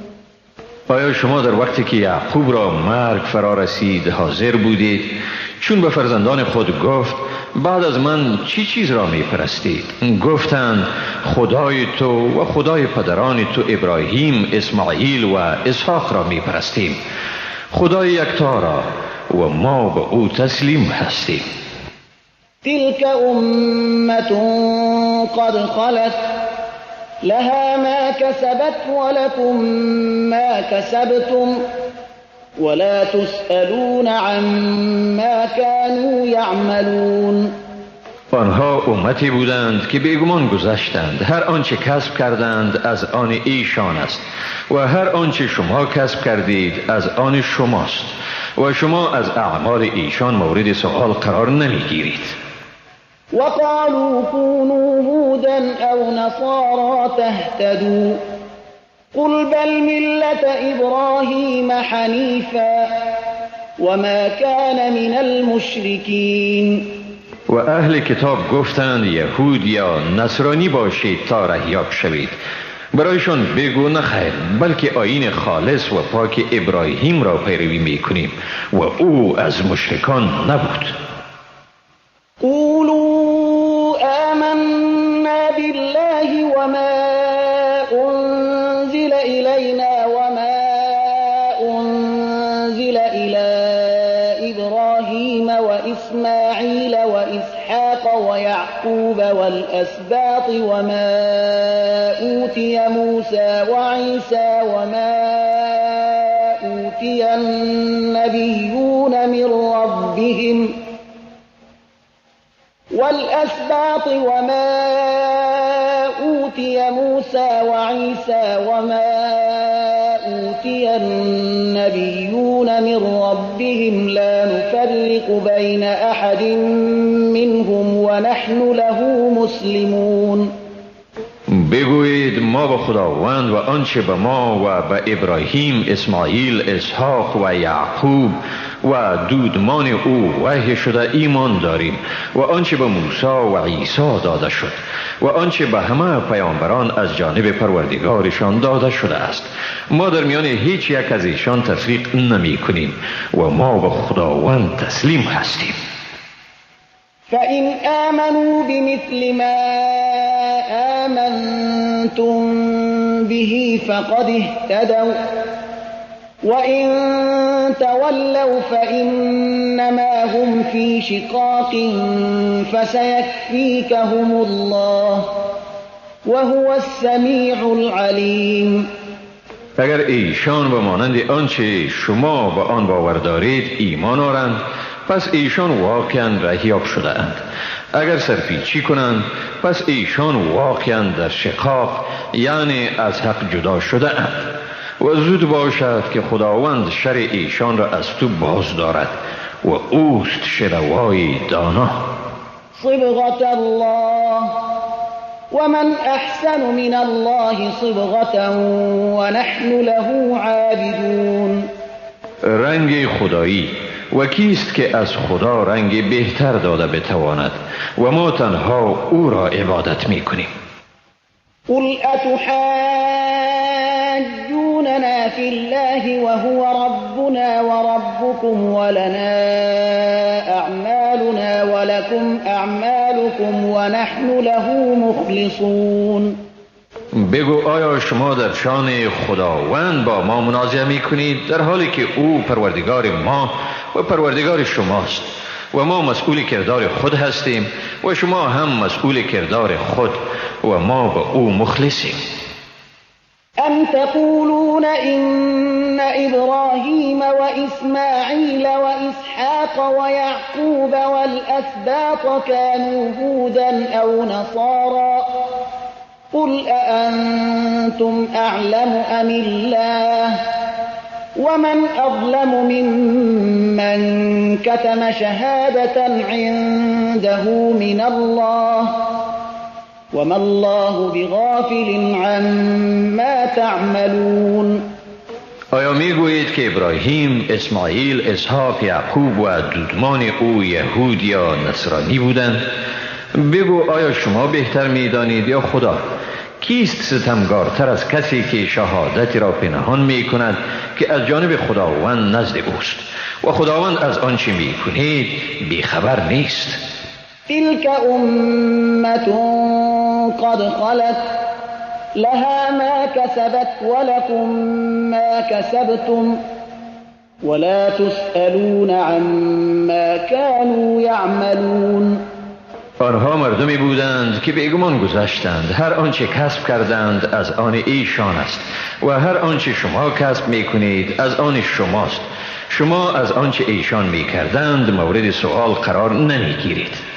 آیا شما در وقتی که یعقوب را مرگ فرا رسید حاضر بودید چون به فرزندان خود گفت بعد از من چی چیز را می پرستید؟ گفتند خدای تو و خدای پدران تو ابراهیم، اسماعیل و اسحاق را می پرستیم، خدای یکتا را و ما به او تسلیم هستیم. تلك امة قد خلت لها ما كسبت ولكم ما كسبتم ولا تسألون عما كانوا يعملون. آنها امتی بودند که بیگمان گذشتند، هر آنچه کسب کردند از آن ایشان است و هر آنچه شما کسب کردید از آن شماست و شما از اعمال ایشان مورد سؤال قرار نمیگیرید. وقالوا كونوا هودا أو نصارى تهتدوا قل بل ملة إبراهيم حنيفا وما كان من المشركين. و اهل کتاب گفتند یهود یا نصرانی باشید تا رهیاب شوید. برایشان بگو نخیر، بلکه آیین خالص و پاک ابراهیم را پیروی میکنیم و او از مشرکان نبود. قولوا آمنا بالله وما أنزل إلينا وما أنزل إلى إبراهيم وإسماعيل وإسحاق ويعقوب والأسباط وما أوتي موسى وعيسى وما أوتي النبيون من ربهم والأسباط وما أوتي موسى وعيسى وما أوتي النبيون من ربهم لا نفرق بين أحد منهم ونحن له مسلمون. بگویید ما به خداوند و آنچه به ما و به ابراهیم، اسماعیل، اسحاق و یعقوب و دودمان او وحی شده ایمان داریم و آنچه به موسی و عیسی داده شد و آنچه به همه پیامبران از جانب پروردگارشان داده شده است. ما در میان هیچ یک از ایشان تفریق نمی کنیم و ما به خداوند تسلیم هستیم. فإن آمنوا بمثل ما آمنتم به فقد اهتدوا وإن تولوا فإنما هم في شقاق فسيكفيكهم الله وهو السميع العليم. اگر ایشان به مانند آنچه شما به آن باور دارید ایمان آورند پس ایشان واقعا رهیاب شده اند. اگر سرپیچی کنند پس ایشان واقعا در شقاق یعنی از حق جدا شده اند و زود باشد که خداوند شر ایشان را از تو باز دارد و اوست شنوای دانا. صبغة الله ومن احسن من الله صبغة ونحن له عابدون. رنگ خدایی و کیست که از خدا رنگ بهتر داده بتواند و ما تنها او را عبادت می کنیم. قل اتحاجوننا فی الله وهو ربنا وربكم ولنا اعمالنا ولكم اعمالكم ونحن له مخلصون. بگو آیا شما در شان خداوند با ما منازعه می کنید در حالی که او پروردگار ما و پروردگار شماست و ما مسئول کردار خود هستیم و شما هم مسئول کردار خود و ما به او مخلصیم. أم تقولون إن إبراهيم وإسماعيل وإسحاق ويعقوب والأسباط كانوا هودا أو نصارى قل أأنتم أعلم أم الله ومن أظلم ممن كتم شهادة عنده من الله وما الله بغافل عما تعملون. آیا میگویید که ابراهیم، اسماعیل، اسحاق، یعقوب و دودمان او یهود یا نصرانی بودند؟ بگو آیا شما بهتر میدانید یا خدا؟ کیست ستمگارتر از کسی که شهادتی را پنهان می کند که از جانب خداوند نزد اوست و خداوند از آنچه می کنید بیخبر نیست؟ تلك أمة قد خلت لها ما كسبت ولكم ما كسبتم ولا تسألون عما كانوا يعملون. آنها مردمی بودند که بیگمان گذشتند، هر آنچه کسب کردند از آن ایشان است و هر آنچه شما کسب می کنید از آن شماست. شما از آنچه ایشان می کردند مورد سؤال قرار نمی گیرید.